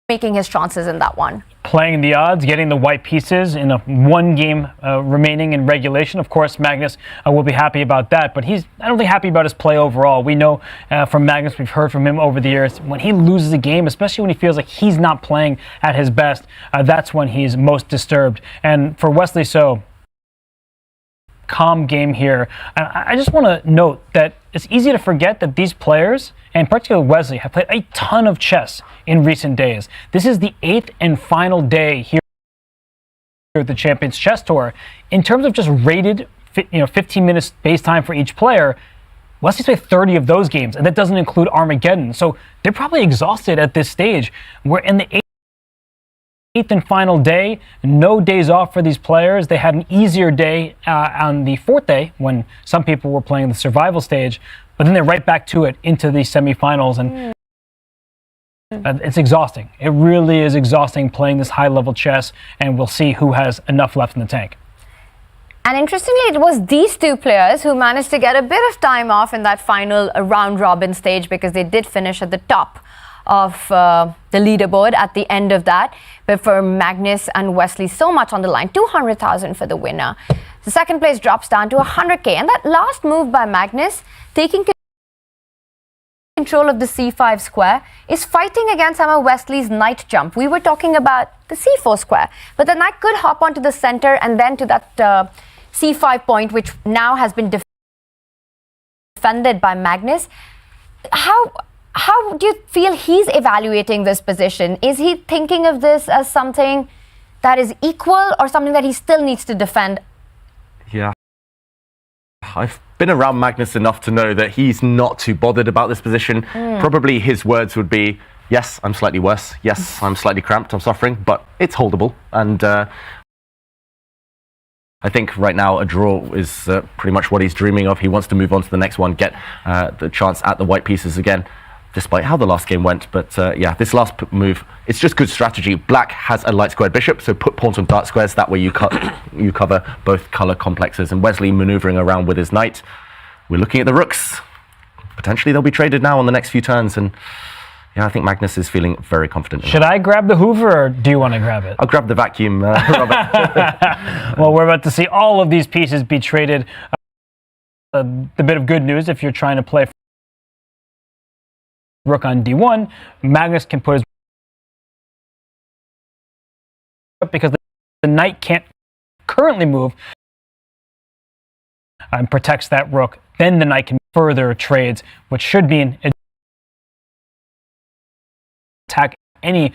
making his chances in that one. Playing the odds, getting the white pieces in a one game remaining in regulation. Of course, Magnus will be happy about that, but he's not really happy about his play overall. We know from Magnus, we've heard from him over the years, when he loses a game, especially when he feels like he's not playing at his best, that's when he's most disturbed. And for Wesley So, calm game here. And I just want to note that it's easy to forget that these players, and particularly Wesley, have played a ton of chess in recent days. This is the 8th and final day here at the Champions Chess Tour. In terms of just rated 15 minutes base time for each player, Wesley's played 30 of those games, and that doesn't include Armageddon. So they're probably exhausted at this stage. We're in the 8th and final day, no days off for these players. They had an easier day on the 4th day when some people were playing the survival stage, but then they're right back to it into the semifinals, and it's exhausting. It really is exhausting playing this high-level chess, and we'll see who has enough left in the tank. And interestingly, it was these two players who managed to get a bit of time off in that final round-robin stage, because they did finish at the top of the leaderboard at the end of that. But for Magnus and Wesley, so much on the line. 200,000 for the winner. The second place drops down to 100K. And that last move by Magnus, taking control of the c5 square, is fighting against Emma Wesley's knight jump. We were talking about the c4 square, but the knight could hop onto the center and then to that c5 point, which now has been defended by Magnus. How do you feel he's evaluating this position? Is he thinking of this as something that is equal or something that he still needs to defend? Yeah. I've been around Magnus enough to know that he's not too bothered about this position. Probably his words would be, yes, I'm slightly worse. Yes, I'm slightly cramped. I'm suffering, but it's holdable. And I think right now a draw is pretty much what he's dreaming of. He wants to move on to the next one, get the chance at the white pieces again, despite how the last game went. But yeah, this last move, it's just good strategy. Black has a light squared bishop, so put pawns on dark squares. That way you cover both color complexes. And Wesley maneuvering around with his knight. We're looking at the rooks. Potentially they'll be traded now on the next few turns. And yeah, I think Magnus is feeling very confident. Should I grab the Hoover, or do you want to grab it? I'll grab the vacuum, Robert. Well, we're about to see all of these pieces be traded. The bit of good news, if you're trying to play rook on d1, Magnus can put his because the knight can't currently move and protects that rook. Then the knight can further trades, which should mean attack any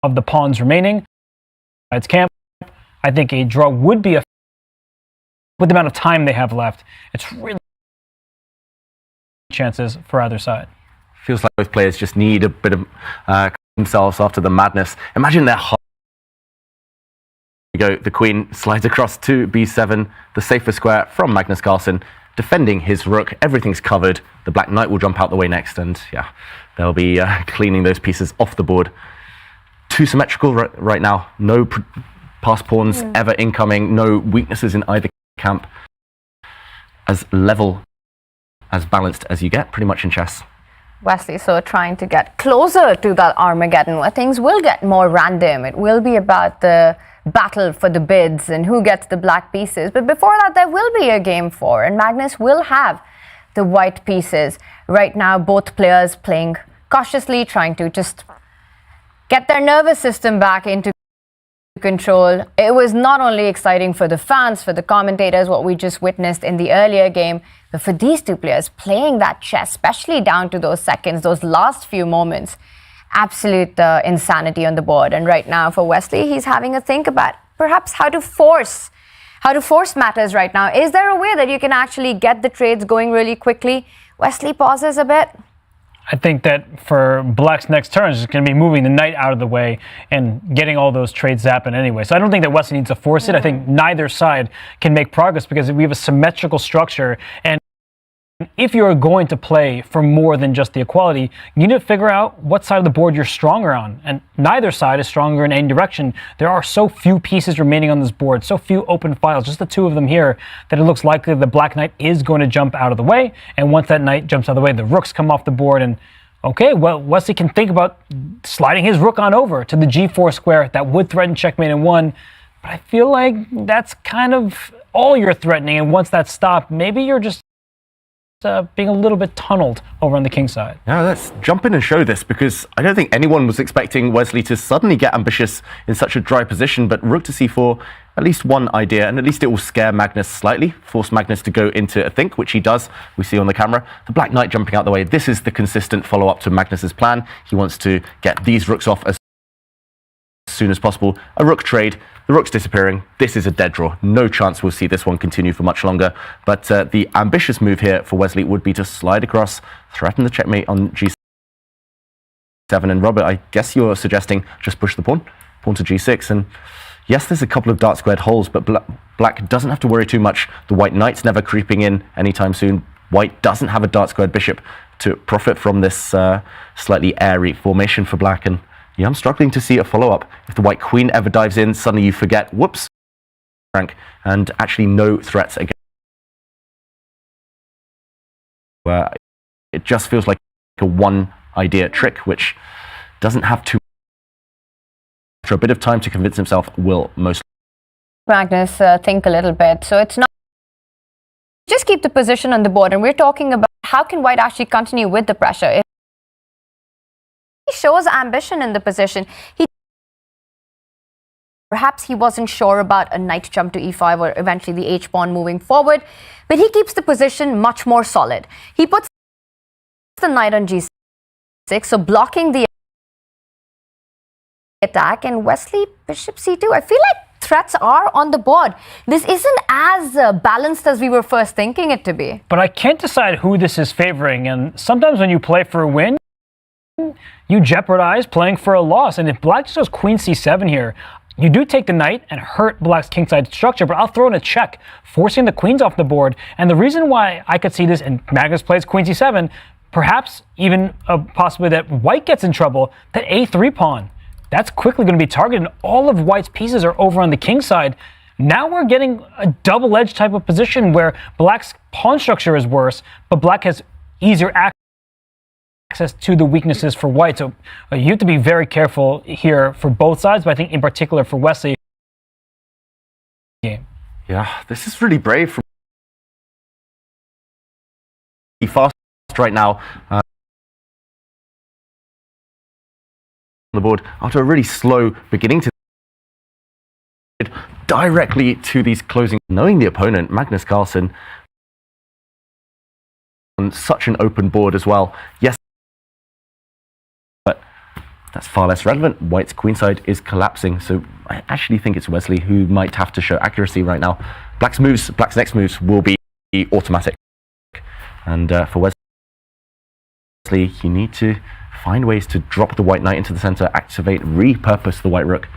of the pawns remaining. It's camp. I think a draw would be with the amount of time they have left. It's really chances for either side. Feels like both players just need a bit of themselves after the madness. Imagine their heart. Go. The queen slides across to b7, the safer square from Magnus Carlsen, defending his rook. Everything's covered. The black knight will jump out the way next, and yeah, they'll be cleaning those pieces off the board. Too symmetrical right now. No pass pawns ever incoming. No weaknesses in either camp. As level, as balanced as you get, pretty much in chess. Wesley So trying to get closer to that Armageddon where things will get more random. It will be about the battle for the bids and who gets the black pieces. But before that, there will be a game 4, and Magnus will have the white pieces. Right now, both players playing cautiously, trying to just get their nervous system back into control. It was not only exciting for the fans, for the commentators, what we just witnessed in the earlier game, but for these two players playing that chess, especially down to those seconds, those last few moments, absolute insanity on the board. And right now for Wesley, he's having a think about perhaps how to force how to force matters right now. Is there a way that you can actually get the trades going really quickly? Wesley pauses a bit. I think that for Black's next turn is going to be moving the knight out of the way and getting all those trades zapping anyway. So I don't think that Wesley needs to force it. I think neither side can make progress because we have a symmetrical structure. And if you're going to play for more than just the equality, you need to figure out what side of the board you're stronger on. And neither side is stronger in any direction. There are so few pieces remaining on this board, so few open files, just the two of them here, that it looks likely the Black Knight is going to jump out of the way. And once that knight jumps out of the way, the rooks come off the board. And okay, well, Wesley can think about sliding his rook on over to the g4 square. That would threaten checkmate in one. But I feel like that's kind of all you're threatening. And once that's stopped, maybe you're just being a little bit tunneled over on the king side. Yeah, let's jump in and show this, because I don't think anyone was expecting Wesley to suddenly get ambitious in such a dry position, but rook to c4, at least one idea, and at least it will scare Magnus slightly, force Magnus to go into a think, which he does, we see on the camera. The Black Knight jumping out the way. This is the consistent follow-up to Magnus's plan. He wants to get these rooks off as soon as possible. A rook trade, the rook's disappearing. This is a dead draw. No chance we'll see this one continue for much longer. But the ambitious move here for Wesley would be to slide across, threaten the checkmate on g7. And Robert, I guess you're suggesting just push the pawn to g6. And yes, there's a couple of dark squared holes, but Black doesn't have to worry too much. The white knight's never creeping in anytime soon. White doesn't have a dark squared bishop to profit from this slightly airy formation for Black. And yeah, I'm struggling to see a follow-up. If the white queen ever dives in, suddenly you forget, whoops, rank, and actually no threats again. Where it just feels like a one-idea trick, which doesn't have to, after a bit of time to convince himself, will most. Magnus, think a little bit. So it's not just keep the position on the board, and we're talking about how can white actually continue with the pressure. If he shows ambition in the position, perhaps he wasn't sure about a knight jump to e5 or eventually the h-pawn moving forward, but he keeps the position much more solid. He puts the knight on g6, so blocking the attack, and Wesley bishop c2. I feel like threats are on the board. This isn't as balanced as we were first thinking it to be. But I can't decide who this is favoring, and sometimes when you play for a win, you jeopardize playing for a loss. And if Black just goes queen c7 here, you do take the knight and hurt Black's kingside structure, but I'll throw in a check, forcing the queens off the board. And the reason why I could see this, and Magnus plays queen c7, perhaps even possibly that white gets in trouble, that a3 pawn, that's quickly going to be targeted, and all of white's pieces are over on the king side. Now we're getting a double-edged type of position where Black's pawn structure is worse, but Black has easier access to the weaknesses for white. So you have to be very careful here for both sides, but I think in particular for Wesley. Yeah, this is really brave from fast right now. On the board after a really slow beginning to directly to these closing. Knowing the opponent, Magnus Carlsen, on such an open board as well. Yes, but that's far less relevant. White's queenside is collapsing, so I actually think it's Wesley who might have to show accuracy right now. Black's next moves will be automatic, and for Wesley, you need to find ways to drop the white knight into the center, activate, repurpose the white rook.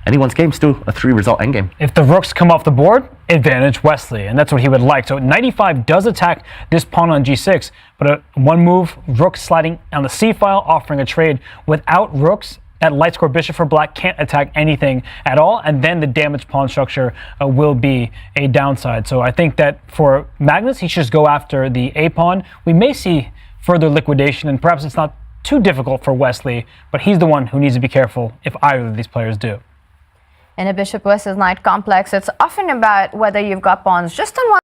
Anyone's game, still a 3-result endgame. If the rooks come off the board, advantage Wesley, and that's what he would like. So knight e5 does attack this pawn on g6, but a one move, rook sliding on the c file, offering a trade. Without rooks, that light square bishop for Black can't attack anything at all, and then the damaged pawn structure will be a downside. So I think that for Magnus, he should just go after the a pawn. We may see further liquidation, and perhaps it's not too difficult for Wesley, but he's the one who needs to be careful if either of these players do. In a bishop versus knight complex, it's often about whether you've got pawns just on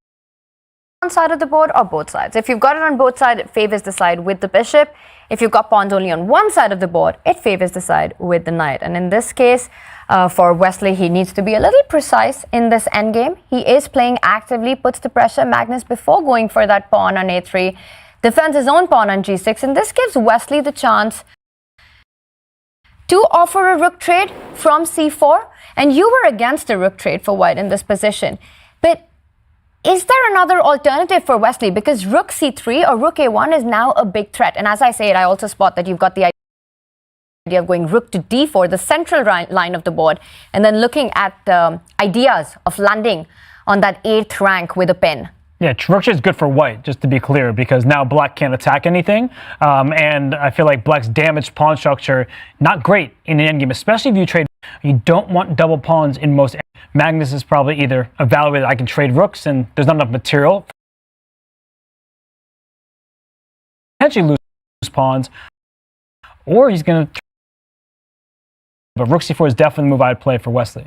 one side of the board or both sides. If you've got it on both sides, it favors the side with the bishop. If you've got pawns only on one side of the board, it favors the side with the knight. And in this case, for Wesley, he needs to be a little precise in this endgame. He is playing actively, puts the pressure. Magnus, before going for that pawn on a3, defends his own pawn on g6, and this gives Wesley the chance to offer a rook trade from c4, and you were against a rook trade for white in this position. But is there another alternative for Wesley? Because rook c3 or rook a1 is now a big threat. And as I say it, I also spot that you've got the idea of going rook to d4, the central line of the board, and then looking at ideas of landing on that 8th rank with a pin. Yeah, rook trade is good for white, just to be clear, because now black can't attack anything. And I feel like black's damaged pawn structure, not great in the endgame, especially if you trade. You don't want double pawns in most. Magnus is probably either evaluated, I can trade rooks and there's not enough material. Potentially lose pawns, or he's going to. But rook c4 is definitely the move I'd play for Wesley.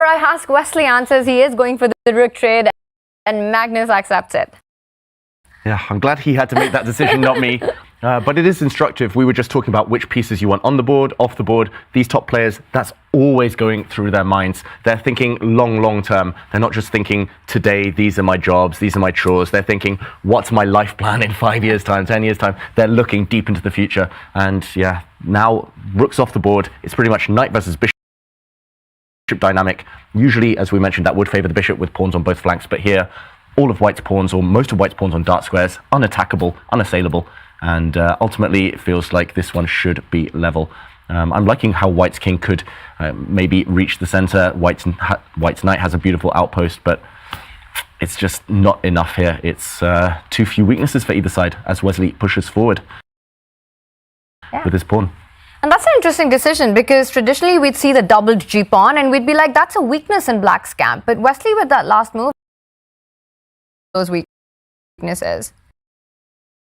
I ask, Wesley answers he is going for the rook trade, and Magnus accepts it. Yeah, I'm glad he had to make that decision, not me. But it is instructive. We were just talking about which pieces you want on the board, off the board. These top players, that's always going through their minds. They're thinking long term. They're not just thinking today, these are my jobs, these are my chores. They're thinking, what's my life plan in 5 years' time, 10 years' time? They're looking deep into the future. And yeah, now rook's off the board. It's pretty much knight versus bishop dynamic. Usually, as we mentioned, that would favor the bishop with pawns on both flanks. But here, all of white's pawns, or most of white's pawns on dark squares, unattackable, unassailable. And ultimately, it feels like this one should be level. I'm liking how white's king could maybe reach the center. White's knight has a beautiful outpost, but it's just not enough here. It's too few weaknesses for either side as Wesley pushes forward with his pawn. And that's an interesting decision, because traditionally we'd see the doubled g-pawn and we'd be like, that's a weakness in black's camp. But Wesley, with that last move, those weaknesses.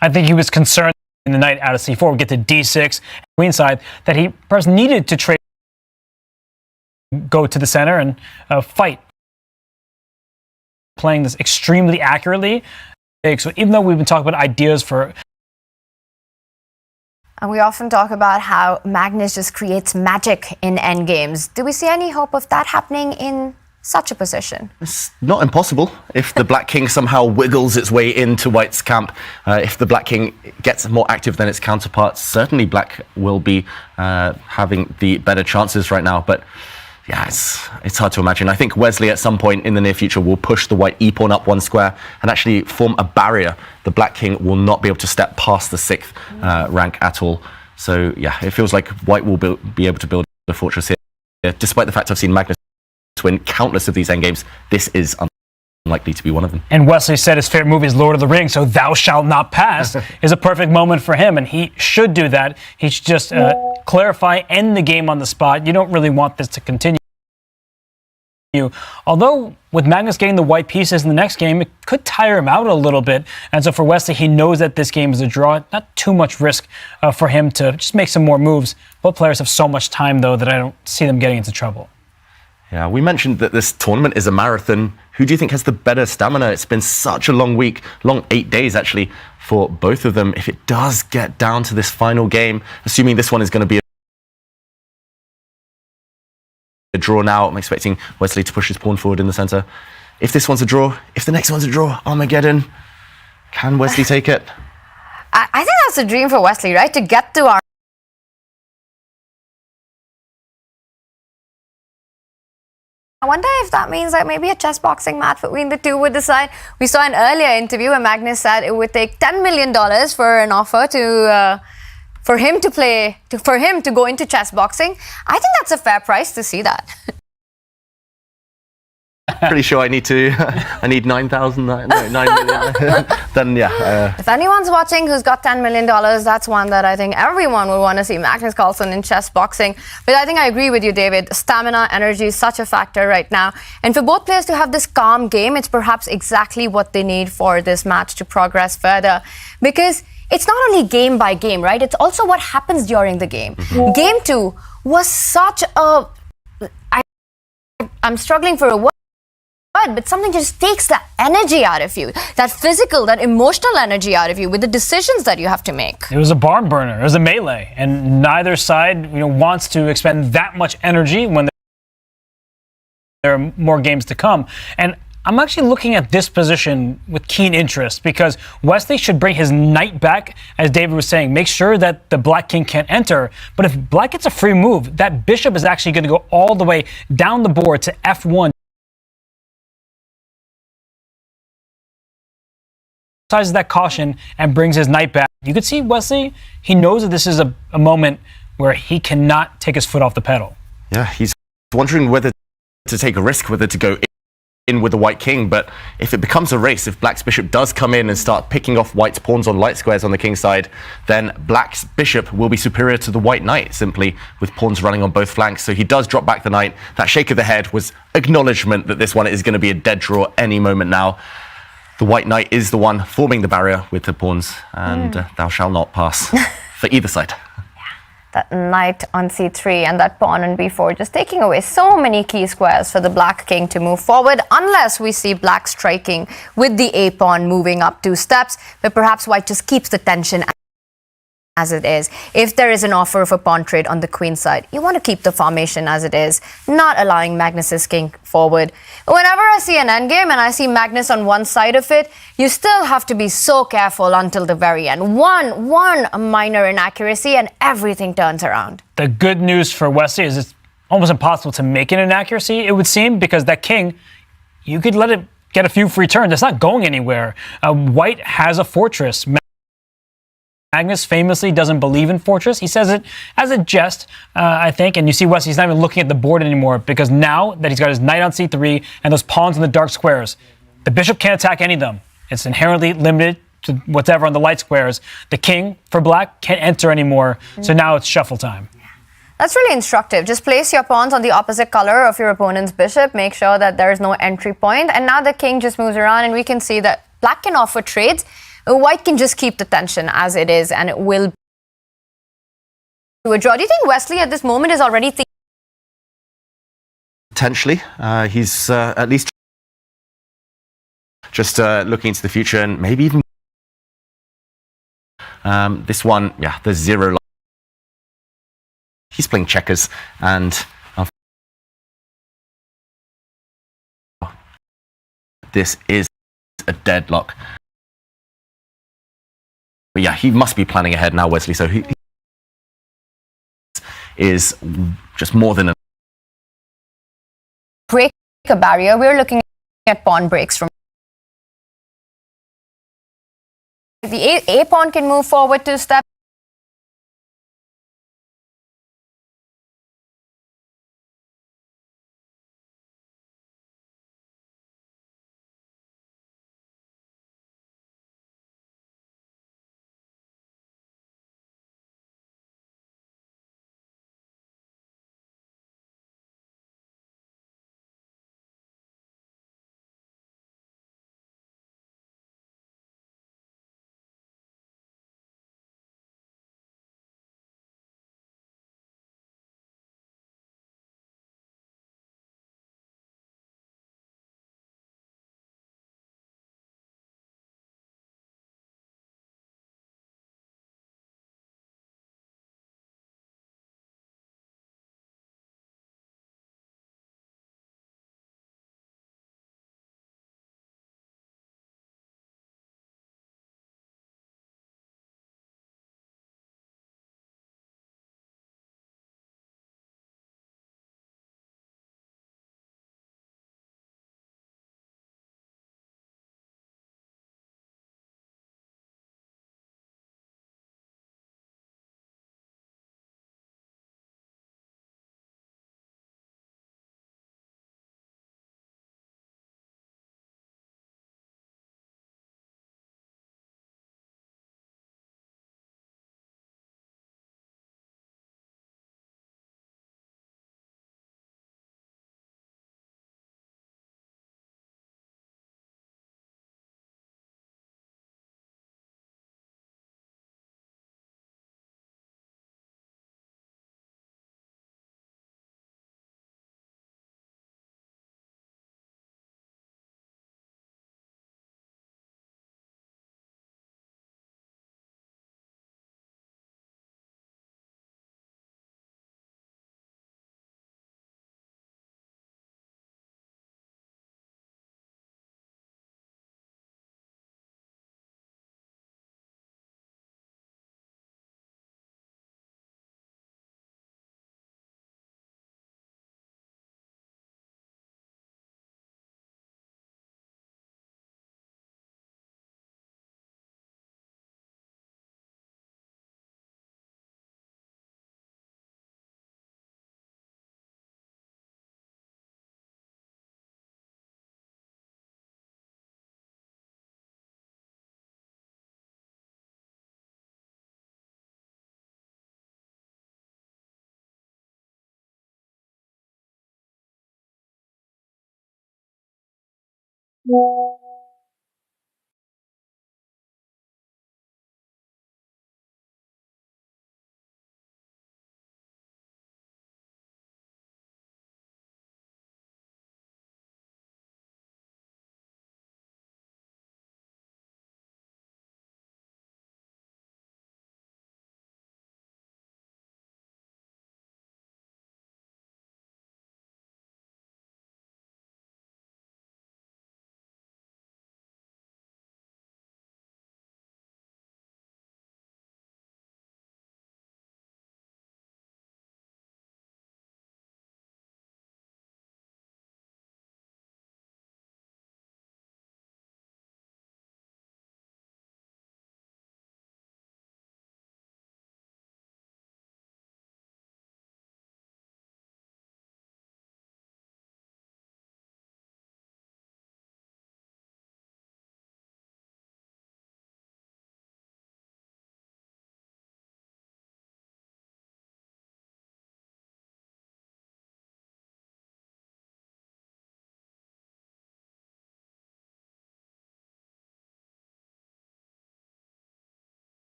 I think he was concerned in the knight out of c4 would get to d6, queenside, that he perhaps needed to trade, go to the center and fight. Playing this extremely accurately. So even though we've been talking about ideas for... And we often talk about how Magnus just creates magic in endgames. Do we see any hope of that happening in such a position? It's not impossible if the black king somehow wiggles its way into white's camp. If the black king gets more active than its counterparts, certainly black will be having the better chances right now. But yeah, it's hard to imagine. I think Wesley at some point in the near future will push the white e-pawn up one square and actually form a barrier. The black king will not be able to step past the 6th rank at all. So yeah, it feels like white will be able to build a fortress here. Despite the fact I've seen Magnus win countless of these endgames, this is unlikely to be one of them. And Wesley said his favorite movie is Lord of the Rings, so thou shalt not pass is a perfect moment for him, and he should do that. He should just clarify, end the game on the spot. You don't really want this to continue. Although, with Magnus getting the white pieces in the next game, it could tire him out a little bit. And so for Wesley, he knows that this game is a draw. Not too much risk for him to just make some more moves. Both players have so much time, though, that I don't see them getting into trouble. Yeah, we mentioned that this tournament is a marathon. Who do you think has the better stamina? It's been such a long week, long 8 days actually, for both of them. If it does get down to this final game, assuming this one is going to be a draw now, I'm expecting Wesley to push his pawn forward in the center. If this one's a draw, if the next one's a draw, Armageddon, can Wesley take it? I think that's a dream for Wesley, right? To get to our... I wonder if that means that maybe a chess boxing match between the two would decide. We saw an earlier interview where Magnus said it would take $10 million for an offer to for him to go into chess boxing. I think that's a fair price to see that. Pretty sure I need 9,000, no, 9 million. Then yeah. If anyone's watching who's got $10 million, that's one that I think everyone would want to see, Magnus Carlsen in chess boxing. But I think I agree with you, David. Stamina, energy is such a factor right now. And for both players to have this calm game, it's perhaps exactly what they need for this match to progress further. Because it's not only game by game, right? It's also what happens during the game. Mm-hmm. Game 2 was such a... I'm struggling for a word. But something just takes the energy out of you, that physical, that emotional energy out of you with the decisions that you have to make. It was a barn burner. It was a melee, and neither side, wants to expend that much energy when there are more games to come. And I'm actually looking at this position with keen interest because Wesley should bring his knight back, as David was saying, make sure that the black king can't enter. But if black gets a free move, that bishop is actually going to go all the way down the board to f1. Exercises that caution and brings his knight back. You could see Wesley, he knows that this is a moment where he cannot take his foot off the pedal. Yeah, he's wondering whether to take a risk, whether to go in with the white king. But if it becomes a race, if black's bishop does come in and start picking off white's pawns on light squares on the king side, then black's bishop will be superior to the white knight, simply with pawns running on both flanks. So he does drop back the knight. That shake of the head was acknowledgement that this one is going to be a dead draw any moment now. The white knight is the one forming the barrier with the pawns, and thou shalt not pass for either side. That knight on c3 and that pawn on b4 just taking away so many key squares for the black king to move forward, unless we see black striking with the a pawn moving up 2 steps, but perhaps white just keeps the tension as it is. If there is an offer of a pawn trade on the queen side, you want to keep the formation as it is, not allowing Magnus's king forward. Whenever I see an endgame and I see Magnus on one side of it, you still have to be so careful until the very end. One minor inaccuracy and everything turns around. The good news for Wesley is it's almost impossible to make an inaccuracy, it would seem, because that king, you could let it get a few free turns. It's not going anywhere. White has a fortress. Magnus famously doesn't believe in fortress. He says it as a jest, I think, and you see Wesley's not even looking at the board anymore because now that he's got his knight on c3 and those pawns in the dark squares, the bishop can't attack any of them. It's inherently limited to whatever on the light squares. The king, for black, can't enter anymore, so now it's shuffle time. That's really instructive. Just place your pawns on the opposite color of your opponent's bishop, make sure that there is no entry point, and now the king just moves around and we can see that black can offer trades. White can just keep the tension as it is, and it will to a draw. Do you think Wesley at this moment is already thinking? Potentially. He's at least just looking into the future and maybe even this one, yeah, there's 0 line. He's playing checkers and this is a deadlock. But yeah, he must be planning ahead now, Wesley, so he is just more than a break a barrier. We're looking at pawn breaks from the a pawn can move forward 2 steps.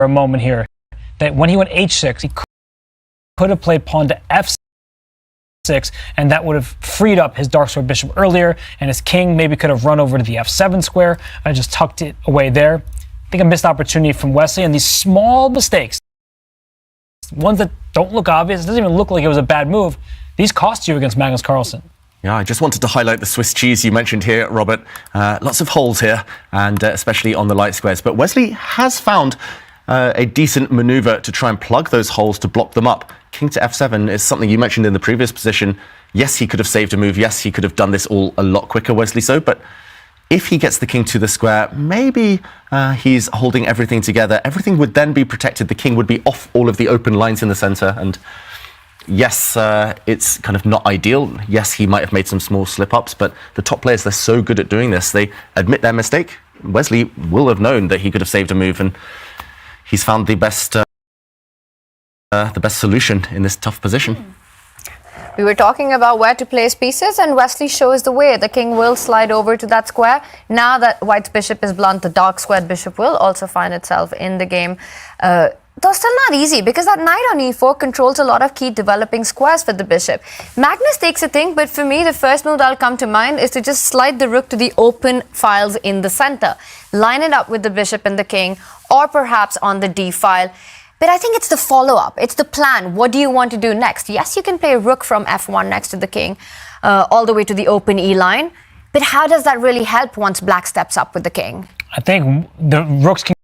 a moment here that when he went h6, he could have played pawn to f6, and that would have freed up his dark square bishop earlier, and his king maybe could have run over to the f7 square. I just tucked it away there. I think a missed opportunity from Wesley, and these small mistakes, ones that don't look obvious, it doesn't even look like it was a bad move, these cost you against Magnus Carlsen. Yeah, I just wanted to highlight the Swiss cheese you mentioned here, Robert. Lots of holes here, and especially on the light squares. But Wesley has found a decent maneuver to try and plug those holes to block them up. King to f7 is something you mentioned in the previous position. Yes, he could have saved a move. Yes, he could have done this all a lot quicker, Wesley so. But if he gets the king to the square, maybe he's holding everything together. Everything would then be protected. The king would be off all of the open lines in the center. And yes, it's kind of not ideal. Yes, he might have made some small slip-ups, but the top players, they're so good at doing this. They admit their mistake. Wesley will have known that he could have saved a move, and he's found the best solution in this tough position. We were talking about where to place pieces, and Wesley shows the way. The king will slide over to that square. Now that white's bishop is blunt, the dark squared bishop will also find itself in the game. Though still not easy, because that knight on e4 controls a lot of key developing squares for the bishop. Magnus takes a thing, but for me, the first move that'll come to mind is to just slide the rook to the open files in the center. Line it up with the bishop and the king, or perhaps on the d file. But I think it's the follow-up. It's the plan. What do you want to do next? Yes, you can play rook from f1 next to the king, all the way to the open e line. But how does that really help once black steps up with the king? I think the rooks can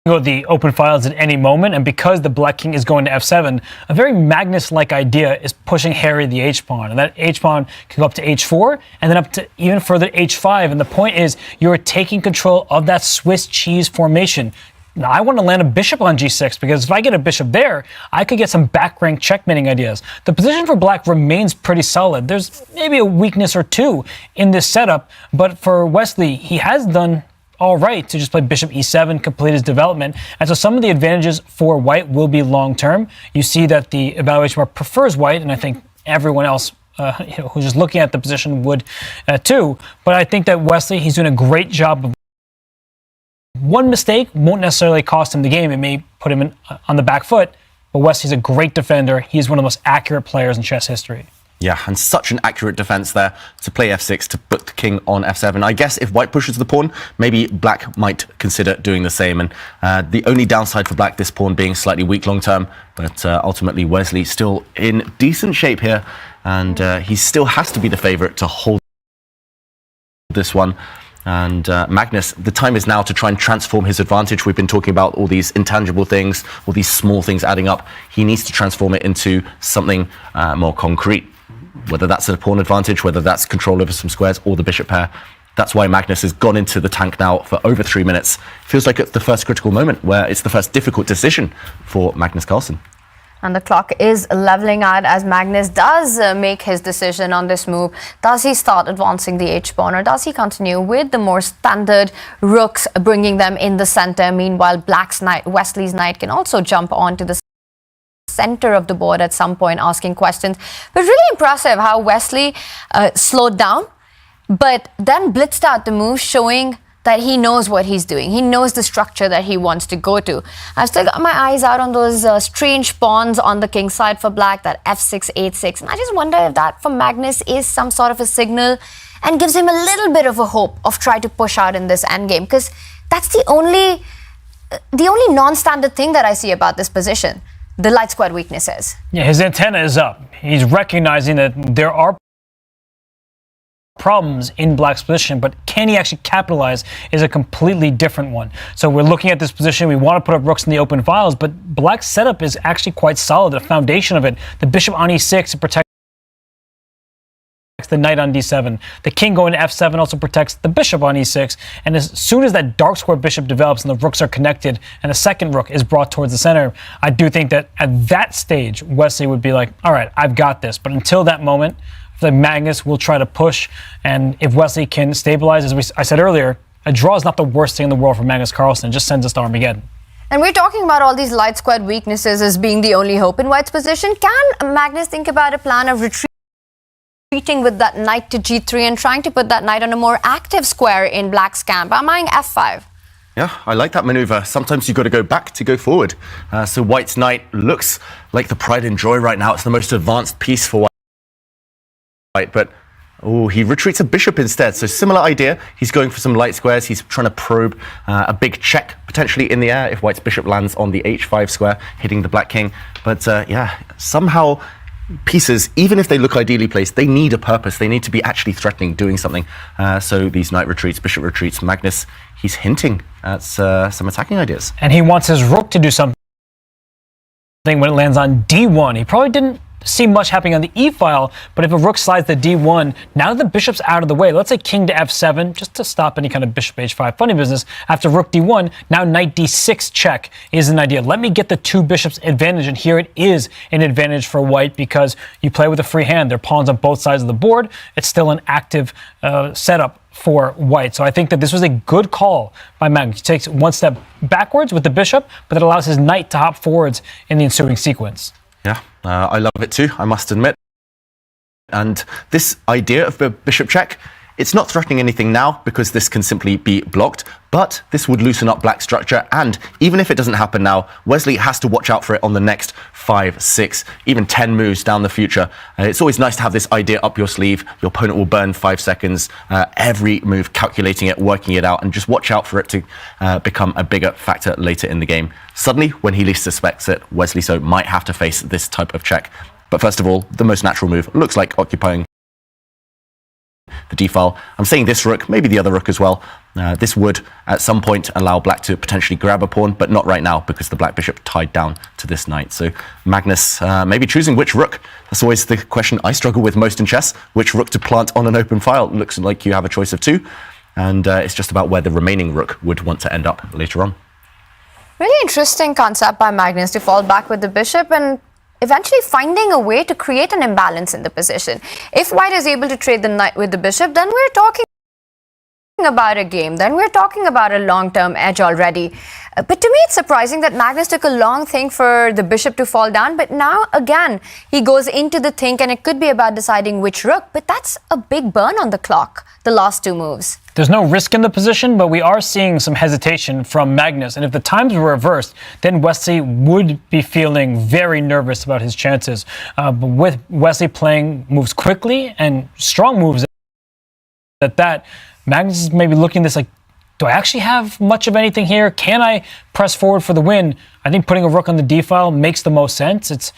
go to the open files at any moment, and because the black king is going to f7, a very Magnus-like idea is pushing Harry the h-pawn, and that h-pawn can go up to h4, and then up to even further h5, and the point is you're taking control of that Swiss cheese formation. Now, I want to land a bishop on g6, because if I get a bishop there, I could get some back rank checkmating ideas. The position for black remains pretty solid. There's maybe a weakness or two in this setup, but for Wesley, he has done all right to just play bishop e7, complete his development. And so some of the advantages for white will be long-term. You see that the evaluation bar prefers white, and I think everyone else who's just looking at the position would too. But I think that Wesley, he's doing a great job of one mistake won't necessarily cost him the game. It may put him on the back foot, but Wesley's a great defender. He's one of the most accurate players in chess history. Yeah, and such an accurate defense there to play f6 to put the king on f7. I guess if white pushes the pawn, maybe black might consider doing the same. And the only downside for black, this pawn being slightly weak long term, but ultimately Wesley still in decent shape here, and he still has to be the favorite to hold this one. And Magnus, the time is now to try and transform his advantage. We've been talking about all these intangible things, all these small things adding up. He needs to transform it into something more concrete, whether that's a pawn advantage, whether that's control over some squares or the bishop pair. That's why Magnus has gone into the tank now for over 3 minutes. Feels like it's the first critical moment where it's the first difficult decision for Magnus Carlsen. And the clock is leveling out as Magnus does make his decision on this move. Does he start advancing the h-pawn, or does he continue with the more standard rooks, bringing them in the center? Meanwhile, black's knight, Wesley's knight, can also jump onto the center of the board at some point, asking questions. But really impressive how Wesley slowed down, but then blitzed out the move, showing that he knows what he's doing. He knows the structure that he wants to go to. I've still got my eyes out on those strange pawns on the king side for black, that f6, h6. And I just wonder if that for Magnus is some sort of a signal and gives him a little bit of a hope of trying to push out in this endgame, because that's the only non-standard thing that I see about this position, the light squared weaknesses. Yeah, his antenna is up. He's recognizing that there are problems in black's position, but can he actually capitalize is a completely different one. So we're looking at this position, we want to put up rooks in the open files, but black's setup is actually quite solid. The foundation of it, the bishop on e6 protects the knight on d7. The king going to f7 also protects the bishop on e6, and as soon as that dark square bishop develops and the rooks are connected and a second rook is brought towards the center, I do think that at that stage Wesley would be like, all right, I've got this. But until that moment, the Magnus will try to push, and if Wesley can stabilize, as I said earlier, a draw is not the worst thing in the world for Magnus Carlsen. It just sends us to Armageddon. And we're talking about all these light squared weaknesses as being the only hope in white's position. Can Magnus think about a plan of retreating with that knight to g3 and trying to put that knight on a more active square in black's camp? I'm eyeing f5. Yeah, I like that maneuver. Sometimes you've got to go back to go forward. So white's knight looks like the pride and joy right now. It's the most advanced piece for white, but he retreats a bishop instead. So similar idea. He's going for some light squares. He's trying to probe a big check potentially in the air if white's bishop lands on the h5 square, hitting the black king. But yeah, somehow pieces, even if they look ideally placed, they need a purpose. They need to be actually threatening, doing something. So these knight retreats, bishop retreats, Magnus, he's hinting at some attacking ideas. And he wants his rook to do something when it lands on d1. He probably didn't see much happening on the e file, but if a rook slides to d1, now that the bishop's out of the way, let's say king to f7, just to stop any kind of bishop h5 funny business. After rook d1, now knight d6 check is an idea. Let me get the two bishops advantage, and here it is an advantage for white because you play with a free hand. There are pawns on both sides of the board. It's still an active setup for white. So I think that this was a good call by Magnus. He takes one step backwards with the bishop, but it allows his knight to hop forwards in the ensuing sequence. Yeah, I love it too, I must admit. And this idea of the bishop check, it's not threatening anything now because this can simply be blocked, but this would loosen up black's structure. And even if it doesn't happen now, Wesley has to watch out for it on the next 5, 6, even 10 moves down the future. It's always nice to have this idea up your sleeve. Your opponent will burn 5 seconds, every move, calculating it, working it out, and just watch out for it to become a bigger factor later in the game. Suddenly, when he least suspects it, Wesley So might have to face this type of check. But first of all, the most natural move looks like occupying the d-file. I'm saying this rook, maybe the other rook as well. This would at some point allow black to potentially grab a pawn, but not right now because the black bishop tied down to this knight. So Magnus maybe choosing which rook. That's always the question I struggle with most in chess. Which rook to plant on an open file? Looks like you have a choice of 2. And it's just about where the remaining rook would want to end up later on. Really interesting concept by Magnus to fall back with the bishop and eventually finding a way to create an imbalance in the position. If white is able to trade the knight with the bishop, then we're talking about a game. Then we're talking about a long-term edge already. But to me, it's surprising that Magnus took a long thing for the bishop to fall down. But now, again, he goes into the think, and it could be about deciding which rook. But that's a big burn on the clock, the last 2 moves. There's no risk in the position, but we are seeing some hesitation from Magnus. And if the times were reversed, then Wesley would be feeling very nervous about his chances. But with Wesley playing moves quickly and strong moves at that, Magnus is maybe looking at this like, do I actually have much of anything here? Can I press forward for the win? I think putting a rook on the d-file makes the most sense. It's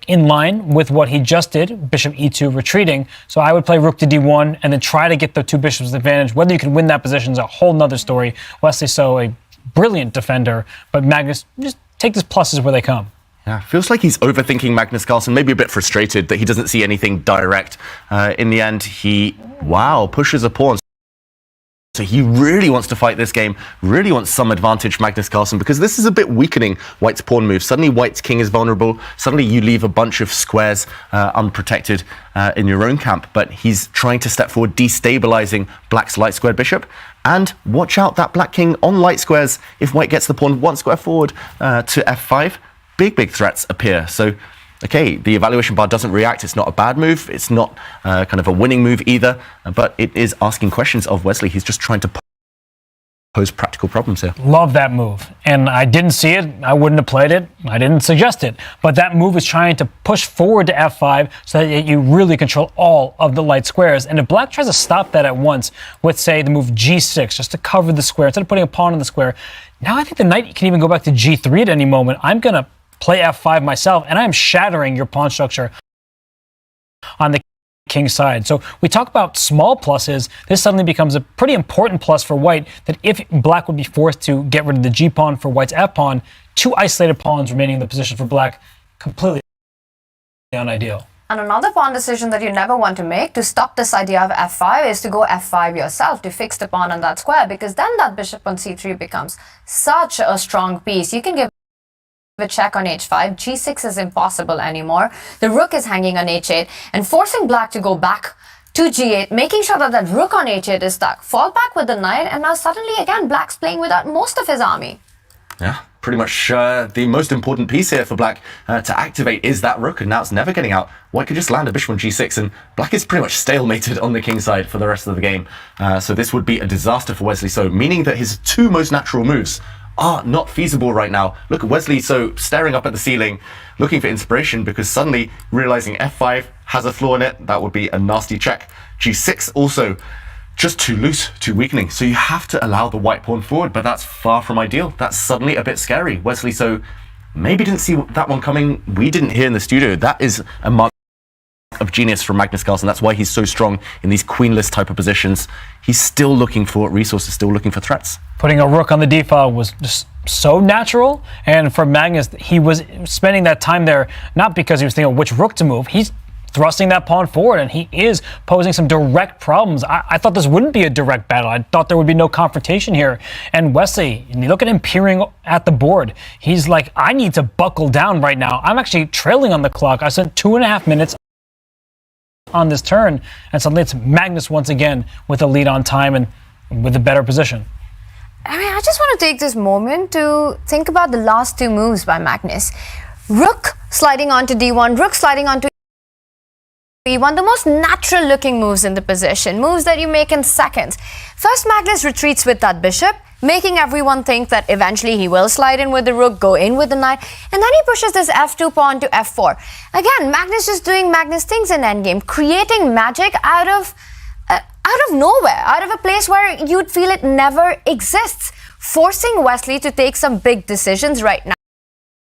in line with what he just did, bishop e2 retreating. So I would play rook to d1 and then try to get the 2 bishops advantage. Whether you can win that position is a whole nother story. Wesley So, a brilliant defender, but Magnus, just take his pluses where they come. Yeah, feels like he's overthinking Magnus Carlsen, maybe a bit frustrated that he doesn't see anything direct. In the end, he, pushes a pawn. So he really wants to fight this game, really wants some advantage, Magnus Carlsen, because this is a bit weakening white's pawn move. Suddenly white's king is vulnerable. Suddenly you leave a bunch of squares unprotected in your own camp, but he's trying to step forward, destabilizing black's light squared bishop. And watch out, that black king on light squares. If white gets the pawn 1 square forward to f5, big threats appear. So okay, the evaluation bar doesn't react. It's not a bad move. It's not kind of a winning move either, but it is asking questions of Wesley. He's just trying to pose practical problems here. Love that move. And I didn't see it. I wouldn't have played it. I didn't suggest it. But that move is trying to push forward to f5 so that you really control all of the light squares. And if black tries to stop that at once with, say, the move g6, just to cover the square, instead of putting a pawn on the square, now I think the knight can even go back to g3 at any moment. I'm going to play f5 myself, and I'm shattering your pawn structure on the king's side. So we talk about small pluses. This suddenly becomes a pretty important plus for white, that if black would be forced to get rid of the g-pawn for white's f-pawn, 2 isolated pawns remaining in the position for black, completely unideal. And another pawn decision that you never want to make to stop this idea of f5 is to go f5 yourself to fix the pawn on that square, because then that bishop on c3 becomes such a strong piece. You can give a check on h5, g6 is impossible anymore, the rook is hanging on h8, and forcing black to go back to g8, making sure that that rook on h8 is stuck, fall back with the knight, and now suddenly again black's playing without most of his army. Yeah, pretty much the most important piece here for Black to activate is that rook, and now it's never getting out. White could just land a bishop on g6, and Black is pretty much stalemated on the king side for the rest of the game. So this would be a disaster for Wesley So, meaning that his two most natural moves are not feasible right now. Look at Wesley So staring up at the ceiling, looking for inspiration, because suddenly realizing f5 has a flaw in it. That would be a nasty check. g6 also just too loose, too weakening. So you have to allow the white pawn forward, but that's far from ideal. That's suddenly a bit scary. Wesley So maybe didn't see that one coming. We didn't hear in the studio. That is a mark of genius from Magnus Carlsen. That's why he's so strong in these queenless type of positions. He's still looking for resources, still looking for threats. Putting a rook on the d file was just so natural, and for Magnus, he was spending that time there not because he was thinking of which rook to move. He's thrusting that pawn forward, and he is posing some direct problems. I thought this wouldn't be a direct battle. I thought there would be no confrontation here. And Wesley, you look at him peering at the board. He's like, I need to buckle down right now. I'm actually trailing on the clock. I spent 2.5 minutes on this turn, and suddenly it's Magnus once again with a lead on time and with a better position. I mean, I just want to take this moment to think about the last two moves by Magnus. Rook sliding onto d1, rook sliding onto e1, the most natural looking moves in the position, moves that you make in seconds. First, Magnus retreats with that bishop, making everyone think that eventually he will slide in with the rook, go in with the knight, and then he pushes this f2 pawn to f4. Again, Magnus just doing Magnus things in endgame, creating magic out of nowhere, out of a place where you'd feel it never exists, forcing Wesley to take some big decisions right now.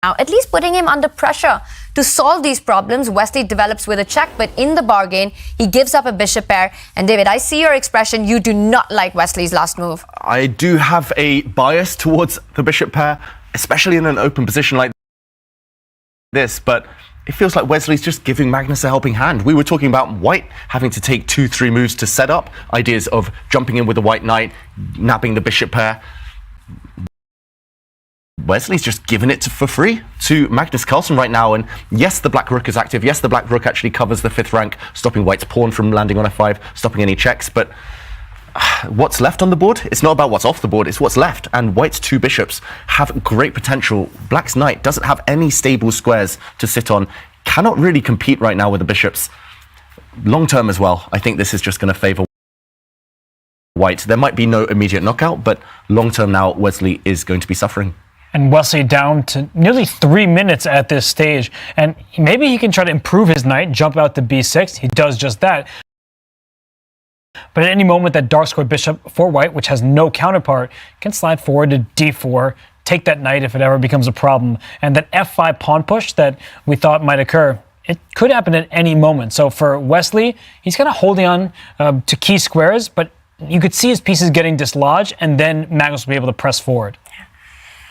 At least putting him under pressure to solve these problems. Wesley develops with a check, but in the bargain, he gives up a bishop pair. And David, I see your expression. You do not like Wesley's last move. I do have a bias towards the bishop pair, especially in an open position like this, but it feels like Wesley's just giving Magnus a helping hand. We were talking about White having to take 2-3 moves to set up, ideas of jumping in with the white knight, nabbing the bishop pair. Wesley's just giving it for free to Magnus Carlsen right now, and yes, the black rook is active. Yes, the black rook actually covers the 5th rank, stopping White's pawn from landing on f5, stopping any checks, but what's left on the board? It's not about what's off the board, it's what's left, and White's 2 bishops have great potential. Black's knight doesn't have any stable squares to sit on, cannot really compete right now with the bishops. Long term as well, I think this is just going to favour White. There might be no immediate knockout, but long term now, Wesley is going to be suffering. And Wesley down to nearly 3 minutes at this stage. And maybe he can try to improve his knight, jump out to b6. He does just that. But at any moment, that dark square bishop for White, which has no counterpart, can slide forward to d4, take that knight if it ever becomes a problem. And that f5 pawn push that we thought might occur, it could happen at any moment. So for Wesley, he's kind of holding on to key squares, but you could see his pieces getting dislodged, and then Magnus will be able to press forward.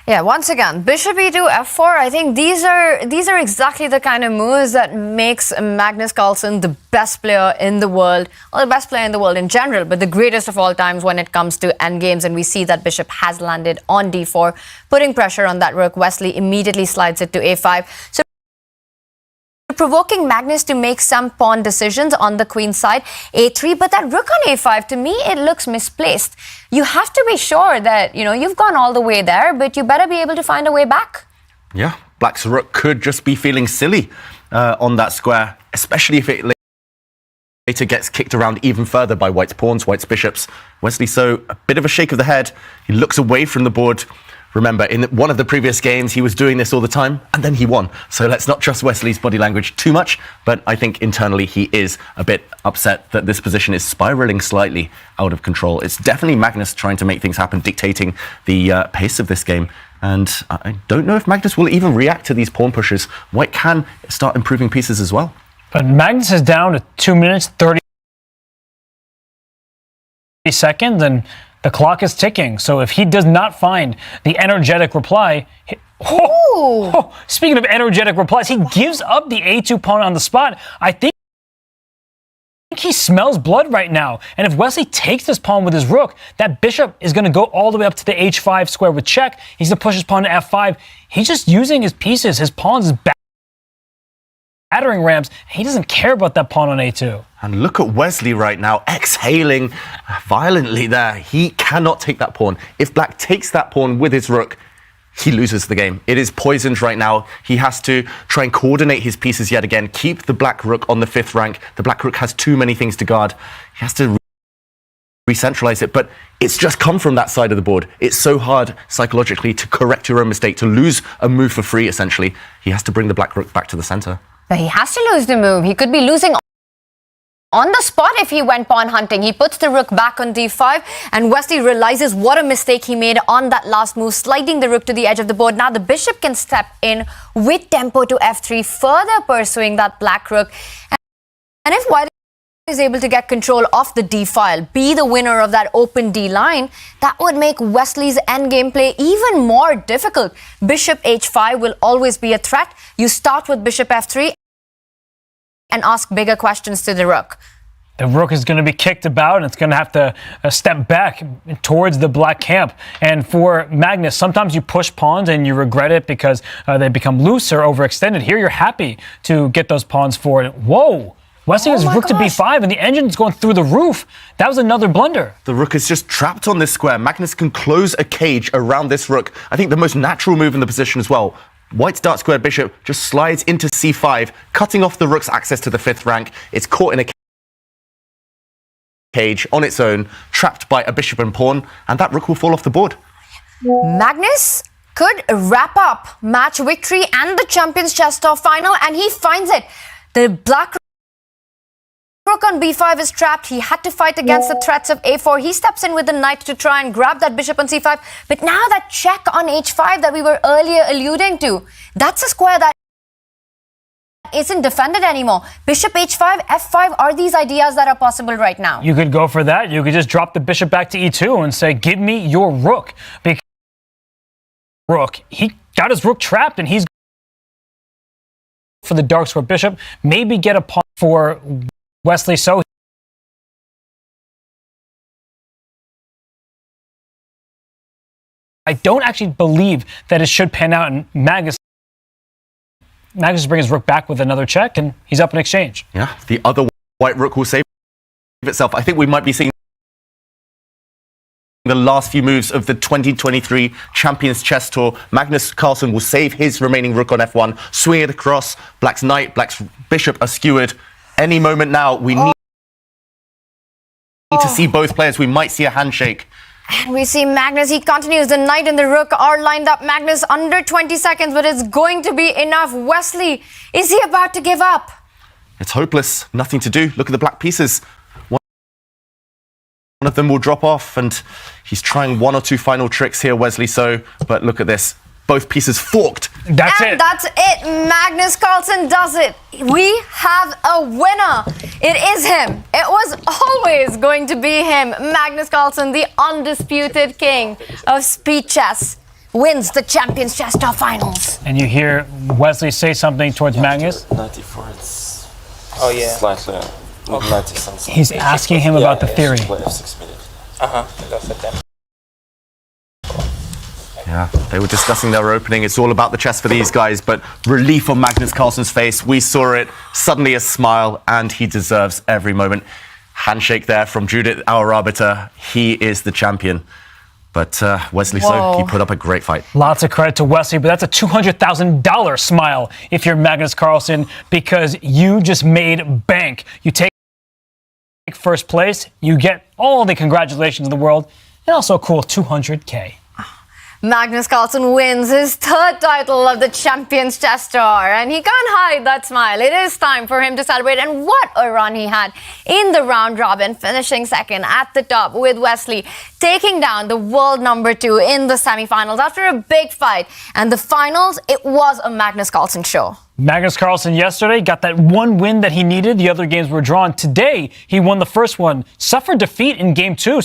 Yeah, once again, bishop e2, f4, I think these are exactly the kind of moves that makes Magnus Carlsen the best player in the world, or the best player in the world in general, but the greatest of all times when it comes to endgames. And we see that bishop has landed on d4, putting pressure on that rook. Wesley immediately slides it to a5. So provoking Magnus to make some pawn decisions on the queen side, a3, but that rook on a5, to me, it looks misplaced. You have to be sure that, you've gone all the way there, but you better be able to find a way back. Yeah, Black's rook could just be feeling silly on that square, especially if it later gets kicked around even further by White's pawns, White's bishops. Wesley So, a bit of a shake of the head. He looks away from the board. Remember, in one of the previous games, he was doing this all the time, and then he won. So let's not trust Wesley's body language too much, but I think internally he is a bit upset that this position is spiraling slightly out of control. It's definitely Magnus trying to make things happen, dictating the pace of this game. And I don't know if Magnus will even react to these pawn pushes. White can start improving pieces as well. But Magnus is down to 2 minutes, 30 seconds, and the clock is ticking. So if he does not find the energetic reply, speaking of energetic replies, he gives up the a2 pawn on the spot. I think he smells blood right now. And if Wesley takes this pawn with his rook, that bishop is going to go all the way up to the h5 square with check. He's going to push his pawn to f5. He's just using his pieces, his pawns, his battering rams. He doesn't care about that pawn on a2. And look at Wesley right now, exhaling violently there. He cannot take that pawn. If Black takes that pawn with his rook, he loses the game. It is poisoned right now. He has to try and coordinate his pieces yet again, keep the black rook on the 5th rank. The black rook has too many things to guard. He has to re-centralize it, but it's just come from that side of the board. It's so hard psychologically to correct your own mistake, to lose a move for free, essentially. He has to bring the black rook back to the center. But he has to lose the move. He could be losing on the spot if he went pawn hunting. He puts the rook back on d5, and Wesley realizes what a mistake he made on that last move, sliding the rook to the edge of the board. Now the bishop can step in with tempo to f3, further pursuing that black rook. And if White is able to get control of the d file, be the winner of that open d line, that would make Wesley's endgame play even more difficult. Bishop h5 will always be a threat. You start with bishop f3 and ask bigger questions to the rook. The rook is going to be kicked about, and it's going to have to step back towards the black camp. And for Magnus, sometimes you push pawns and you regret it because they become loose or overextended. Here, you're happy to get those pawns forward. Whoa! Wesley has rook to b5, and the engine's going through the roof. That was another blunder. The rook is just trapped on this square. Magnus can close a cage around this rook. I think the most natural move in the position as well. White's dark square bishop just slides into c5, cutting off the rook's access to the 5th rank. It's caught in a cage on its own, trapped by a bishop and pawn, and that rook will fall off the board. Magnus could wrap up match victory and the Champions Chess Tour final, and he finds it. The black rook on b5 is trapped. He had to fight against the threats of a4. He steps in with the knight to try and grab that bishop on c5. But now that check on h5 that we were earlier alluding to, that's a square that isn't defended anymore. Bishop h5, f5 are these ideas that are possible right now. You could go for that. You could just drop the bishop back to e2 and say, give me your rook. Because he got his rook trapped, and he's for the dark square bishop. Maybe get a pawn for Wesley. So I don't actually believe that it should pan out, and Magnus brings his rook back with another check, and he's up in exchange. Yeah, the other white rook will save itself. I think we might be seeing the last few moves of the 2023 Champions Chess Tour. Magnus Carlsen will save his remaining rook on f1, swing it across. Black's knight, black's bishop are skewered. Any moment now, we need to see both players. We might see a handshake. And we see Magnus, he continues. The knight and the rook are lined up. Magnus under 20 seconds, but it's going to be enough. Wesley, is he about to give up? It's hopeless. Nothing to do. Look at the black pieces. One of them will drop off, and he's trying one or two final tricks here, Wesley. But look at this. Both pieces forked. That's it. That's it. Magnus Carlsen does it. We have a winner. It is him. It was always going to be him. Magnus Carlsen, the undisputed king of speed chess, wins the Champions Chess Tour finals. And you hear Wesley say something towards Magnus. 94, it's slightly 90 something. He's asking him about the theory. Yeah, they were discussing their opening. It's all about the chess for these guys, but relief on Magnus Carlsen's face. We saw it. Suddenly a smile, and he deserves every moment. Handshake there from Judith, our arbiter. He is the champion. But Wesley So, he put up a great fight. Lots of credit to Wesley, but that's a $200,000 smile if you're Magnus Carlsen, because you just made bank. You take first place, you get all the congratulations in the world, and also a cool $200K. Magnus Carlsen wins his third title of the Champions Chess Tour, and he can't hide that smile. It is time for him to celebrate, and what a run he had in the round robin, finishing second at the top with Wesley, taking down the world number 2 in the semifinals after a big fight. And the finals, it was a Magnus Carlsen show. Magnus Carlsen yesterday got that one win that he needed. The other games were drawn. Today, he won the first one, suffered defeat in game 2.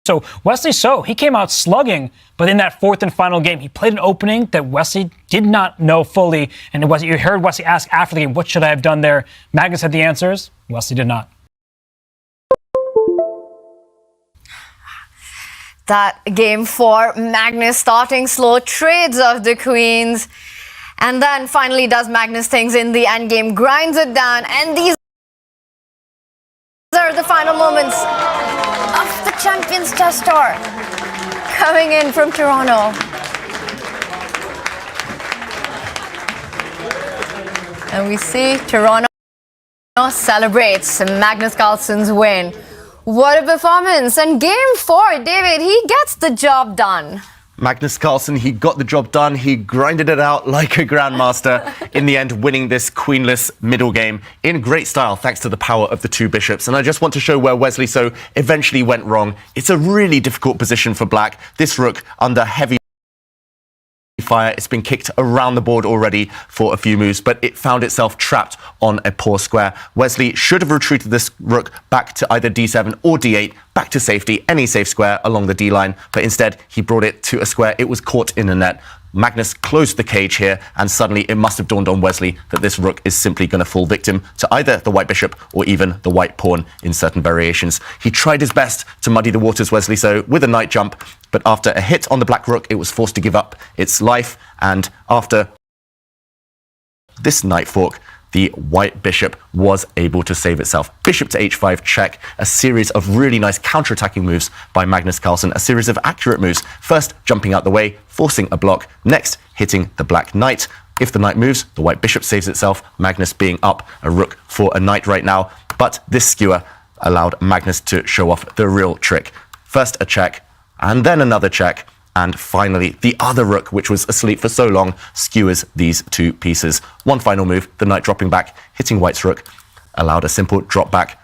So Wesley So, he came out slugging, but in that fourth and final game, he played an opening that Wesley did not know fully. And you heard Wesley ask after the game, what should I have done there? Magnus had the answers. Wesley did not. That game 4, Magnus starting slow, trades of the queens, and then finally does Magnus things in the endgame, grinds it down, and these are the final moments of the Champions Chess Tour. Coming in from Toronto, And we see Toronto celebrates Magnus Carlsen's win. What a performance. And game 4, David, he gets the job done. Magnus Carlsen, he got the job done. He grinded it out like a grandmaster, in the end winning this queenless middle game in great style thanks to the power of the two bishops. And I just want to show where Wesley So eventually went wrong. It's a really difficult position for black. This rook under heavy fire. It's been kicked around the board already for a few moves, but it found itself trapped on a poor square. Wesley should have retreated this rook back to either d7 or d8, back to safety, any safe square along the d-line, but instead he brought it to a square. It was caught in the net. Magnus closed the cage here, and suddenly it must have dawned on Wesley that this rook is simply going to fall victim to either the white bishop or even the white pawn in certain variations. He tried his best to muddy the waters, Wesley So, with a knight jump, but after a hit on the black rook, it was forced to give up its life, and after this knight fork, the white bishop was able to save itself. Bishop to h5 check, a series of really nice counter-attacking moves by Magnus Carlsen, a series of accurate moves. First, jumping out the way, forcing a block. Next, hitting the black knight. If the knight moves, the white bishop saves itself, Magnus being up a rook for a knight right now. But this skewer allowed Magnus to show off the real trick. First a check, and then another check. And finally, the other rook, which was asleep for so long, skewers these two pieces. One final move, the knight dropping back, hitting white's rook, allowed a simple drop back.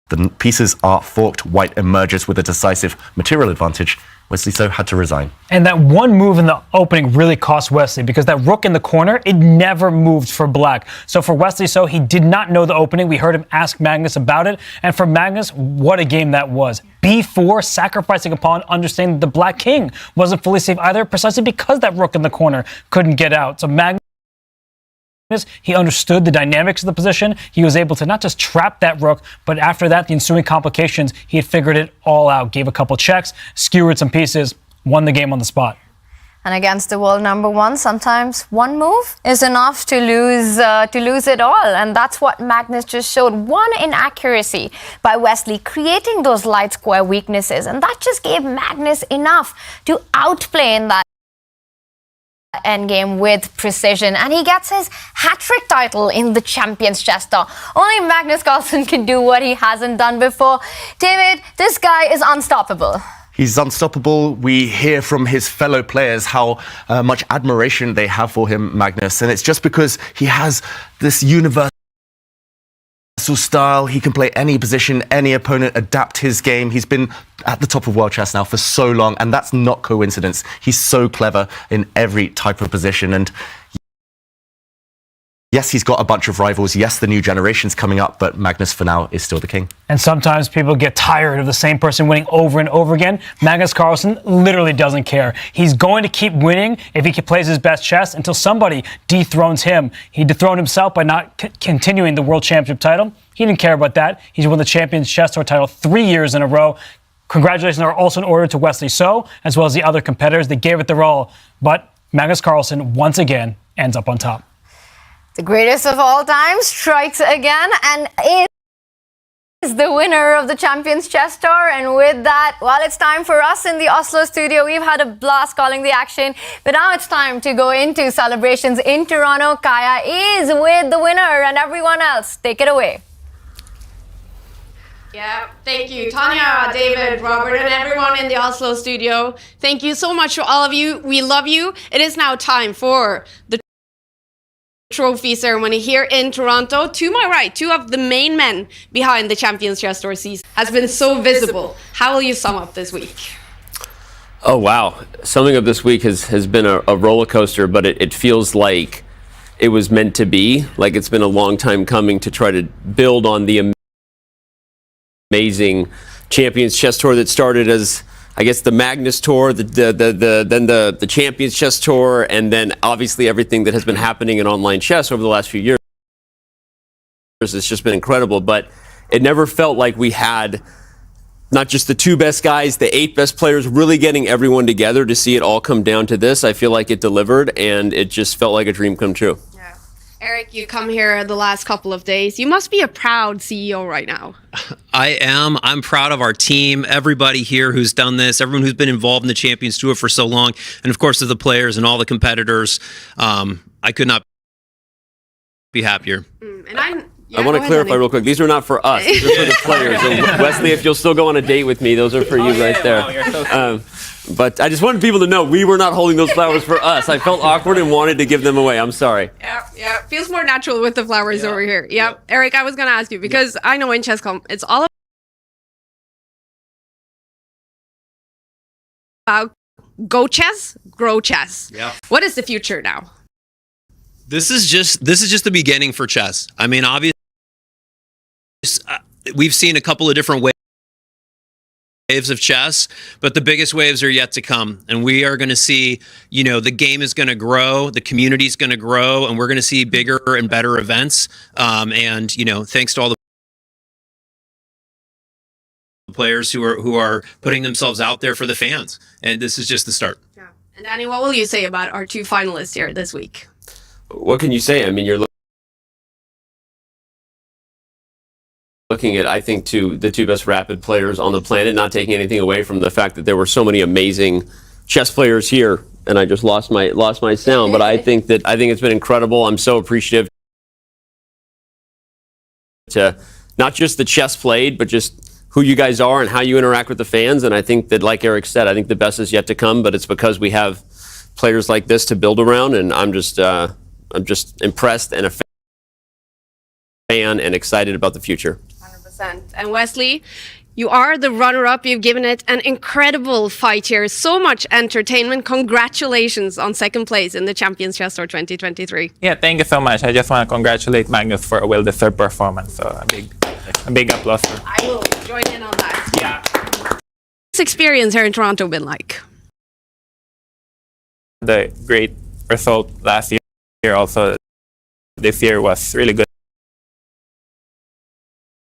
The pieces are forked. White emerges with a decisive material advantage. Wesley So had to resign. And that one move in the opening really cost Wesley because that rook in the corner, it never moved for black. So for Wesley So, he did not know the opening. We heard him ask Magnus about it. And for Magnus, what a game that was. B4, sacrificing a pawn, understanding that the black king wasn't fully safe either, precisely because that rook in the corner couldn't get out. So Magnus, he understood the dynamics of the position. He was able to not just trap that rook, but after that, the ensuing complications, he had figured it all out. Gave a couple checks, skewered some pieces, won the game on the spot. And against the world #1, sometimes one move is enough to lose it all. And that's what Magnus just showed. One inaccuracy by Wesley, creating those light square weaknesses. And that just gave Magnus enough to outplay in that endgame with precision, and he gets his hat-trick title in the Champions Chess Tour. Only Magnus Carlsen can do what he hasn't done before. David, this guy is unstoppable. He's unstoppable. We hear from his fellow players how much admiration they have for him, Magnus, and it's just because he has this universal style. He can play any position, any opponent, adapt his game. He's been at the top of world chess now for so long, and that's not coincidence. He's so clever in every type of position, and yes, he's got a bunch of rivals. Yes, the new generation's coming up, but Magnus for now is still the king. And sometimes people get tired of the same person winning over and over again. Magnus Carlsen literally doesn't care. He's going to keep winning if he plays his best chess until somebody dethrones him. He dethroned himself by not continuing the world championship title. He didn't care about that. He's won the Champions Chess Tour title 3 years in a row. Congratulations are also in order to Wesley So, as well as the other competitors. They gave it their all. But Magnus Carlsen, once again, ends up on top. The greatest of all time strikes again and is the winner of the Champions Chess Tour. And with that, well, it's time for us in the Oslo studio. We've had a blast calling the action, but now it's time to go into celebrations in Toronto. Kaya is with the winner, and everyone else, take it away. Yeah, thank you, Tanya, David, Robert, and everyone in the Oslo studio. Thank you so much to all of you. We love you. It is now time for the trophy ceremony here in Toronto. To my right, two of the main men behind the Champions Chess Tour season has been so visible. How will you sum up this week? Oh, wow. Summing up this week has been a roller coaster, but it feels like it was meant to be. Like it's been a long time coming to try to build on the amazing Champions Chess Tour that started as, I guess, the Magnus Tour, then the Champions Chess Tour, and then obviously everything that has been happening in online chess over the last few years. It's just been incredible, but it never felt like we had not just the 2 best guys, the 8 best players, really getting everyone together to see it all come down to this. I feel like it delivered, and it just felt like a dream come true. Yeah. Eric, you come here the last couple of days. You must be a proud CEO right now. I am. I'm proud of our team, everybody here who's done this, everyone who's been involved in the Champions Tour for so long, and of course of the players and all the competitors. I could not be happier. I want to clarify real quick. These are not for us. These are for the players. So Wesley, if you'll still go on a date with me, those are for you right there. But I just wanted people to know we were not holding those flowers for us. I felt awkward and wanted to give them away. I'm sorry. Yeah. Feels more natural with the flowers over here. Yep. Eric, I was going to ask you because I know in chess.com it's all about go chess, grow chess. Yeah. What is the future now? This is just the beginning for chess. I mean, obviously, we've seen a couple of different waves of chess, but the biggest waves are yet to come. And we are going to see, the game is going to grow, the community is going to grow, and we're going to see bigger and better events. And thanks to all the players who are putting themselves out there for the fans. And this is just the start. Yeah. And Danny, what will you say about our two finalists here this week? What can you say? I mean, you're looking at, I think, the two best rapid players on the planet, not taking anything away from the fact that there were so many amazing chess players here, and I just lost my sound, but I think it's been incredible. I'm so appreciative to not just the chess played, but just who you guys are and how you interact with the fans. And I think that, like Eric said, I think the best is yet to come, but it's because we have players like this to build around, and I'm just impressed and a fan and excited about the future. 100%. And Wesley, you are the runner-up. You've given it an incredible fight here. So much entertainment. Congratulations on second place in the Champions Chess Tour 2023. Yeah, thank you so much. I just want to congratulate Magnus for a well-deserved performance. So a big applause. I will join in on that. Yeah. What's this experience here in Toronto been like? The great result last year. Also, this year was really good.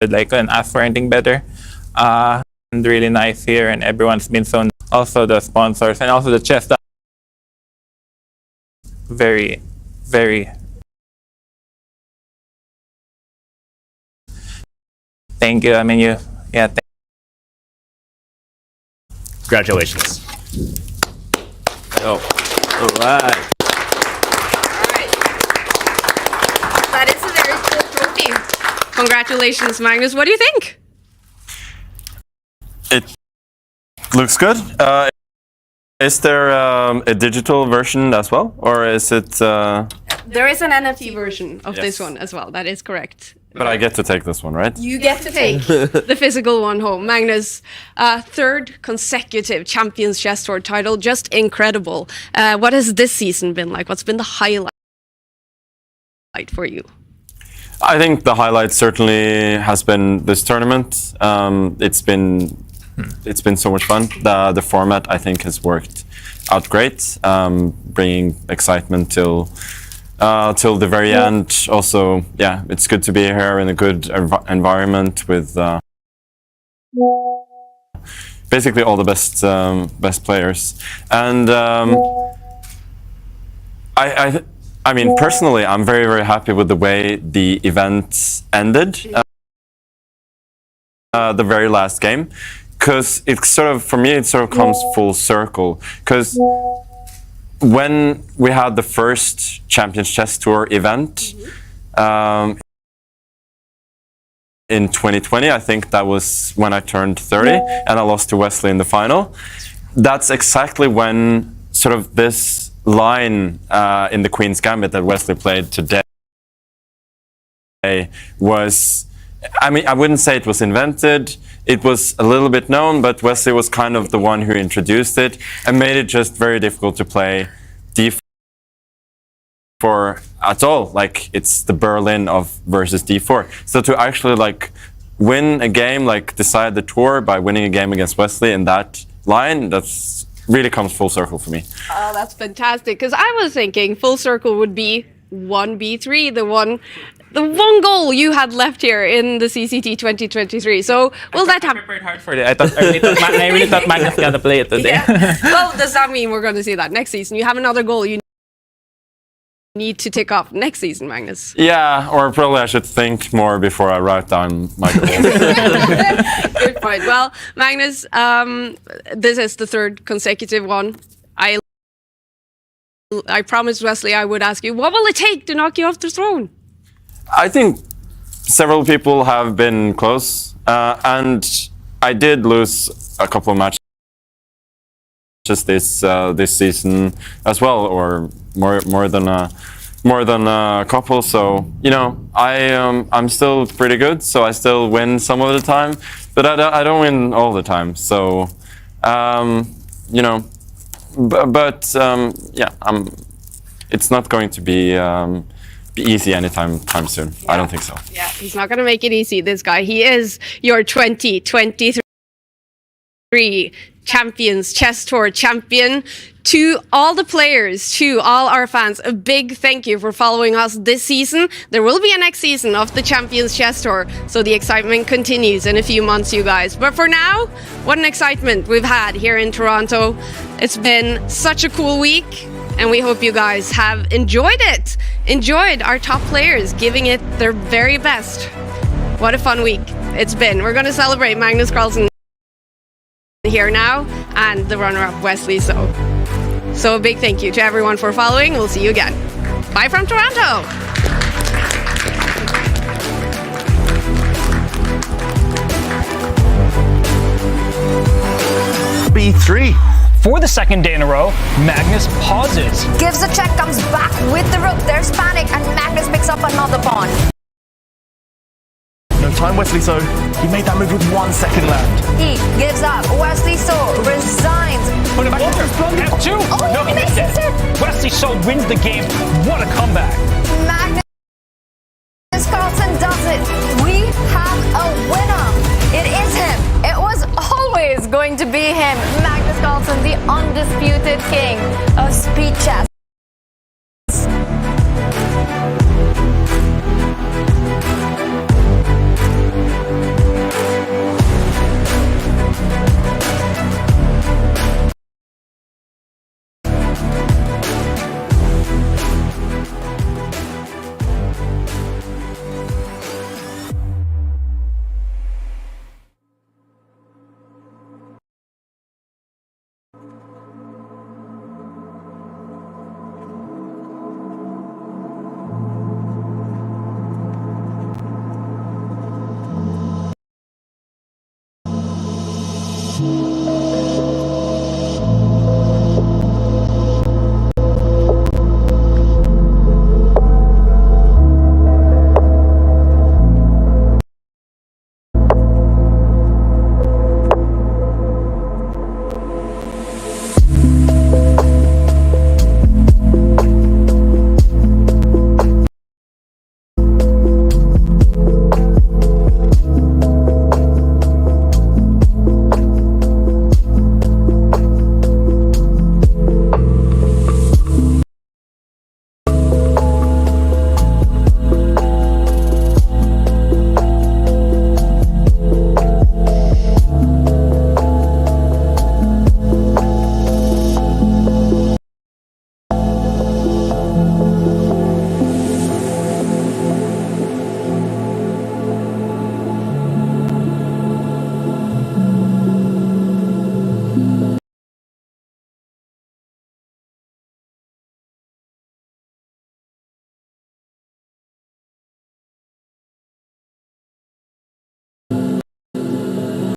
I couldn't ask for anything better. And really nice here, and everyone's been so nice. Also the sponsors and also the chess staff. Very, very. Thank you. I mean, Congratulations. Oh, all right. That is a very cool trophy. Congratulations, Magnus. What do you think? It looks good. Is there a digital version as well, or is it? There is an NFT version of this one as well. That is correct. But I get to take this one, right? You get to take the physical one home. Magnus, third consecutive Champions Chess Tour title, just incredible. What has this season been like? What's been the highlight for you? I think the highlight certainly has been this tournament. It's been so much fun. The format, I think, has worked out great, bringing excitement till the very end. Also, yeah, it's good to be here in a good environment with basically all the best players. And I mean, personally, I'm very, very happy with the way the event ended. The very last game, because it's sort of, for me, it sort of comes full circle. Because when we had the first Champions Chess Tour event in 2020, I think that was when I turned 30 and I lost to Wesley in the final. That's exactly when sort of this line in the Queen's Gambit that Wesley played today was, I mean, I wouldn't say it was invented. It was a little bit known, but Wesley was kind of the one who introduced it and made it just very difficult to play d4 at all. Like, it's the Berlin of versus d4. So to actually like win a game, like decide the tour by winning a game against Wesley in that line, that's really comes full circle for me. Oh, that's fantastic. Because I was thinking full circle would be 1b3, the one goal you had left here in the CCT 2023. So will that happen? I prepared hard for it. I really thought Magnus was gonna play it today. Yeah. Well, does that mean we're going to see that next season? You have another goal you need to tick off next season, Magnus. Yeah, or probably I should think more before I write down my goal. Good point. Well, Magnus, this is the third consecutive one. I promised Wesley I would ask you, what will it take to knock you off the throne? I think several people have been close, and I did lose a couple of matches this season as well, or more than a couple. So you know, I'm still pretty good. So I still win some of the time, but I don't win all the time. So you know, but yeah, it's not going to be easy anytime soon. Yeah. I don't think so. Yeah, he's not going to make it easy, this guy. He is your 2023 Champions Chess Tour champion. To all the players, to all our fans, a big thank you for following us this season. There will be a next season of the Champions Chess Tour, so the excitement continues in a few months, you guys. But for now, what an excitement we've had here in Toronto. It's been such a cool week, and we hope you guys have enjoyed it. Enjoyed our top players giving it their very best. What a fun week it's been. We're going to celebrate Magnus Carlsen here now, and the runner-up Wesley So. So a big thank you to everyone for following. We'll see you again. Bye from Toronto. B3. For the second day in a row, Magnus pauses. Gives a check, comes back with the rook. There's panic, and Magnus picks up another pawn. No time, Wesley So. He made that move with 1 second left. He gives up. Wesley So resigns. Put it back there. F2. Oh, no, he makes it. Wesley So wins the game. What a comeback. Magnus Carlsen does it. We have a winner. It is him. It was always going to be him. Magnus Carlsen, the undisputed king of speed chess. you.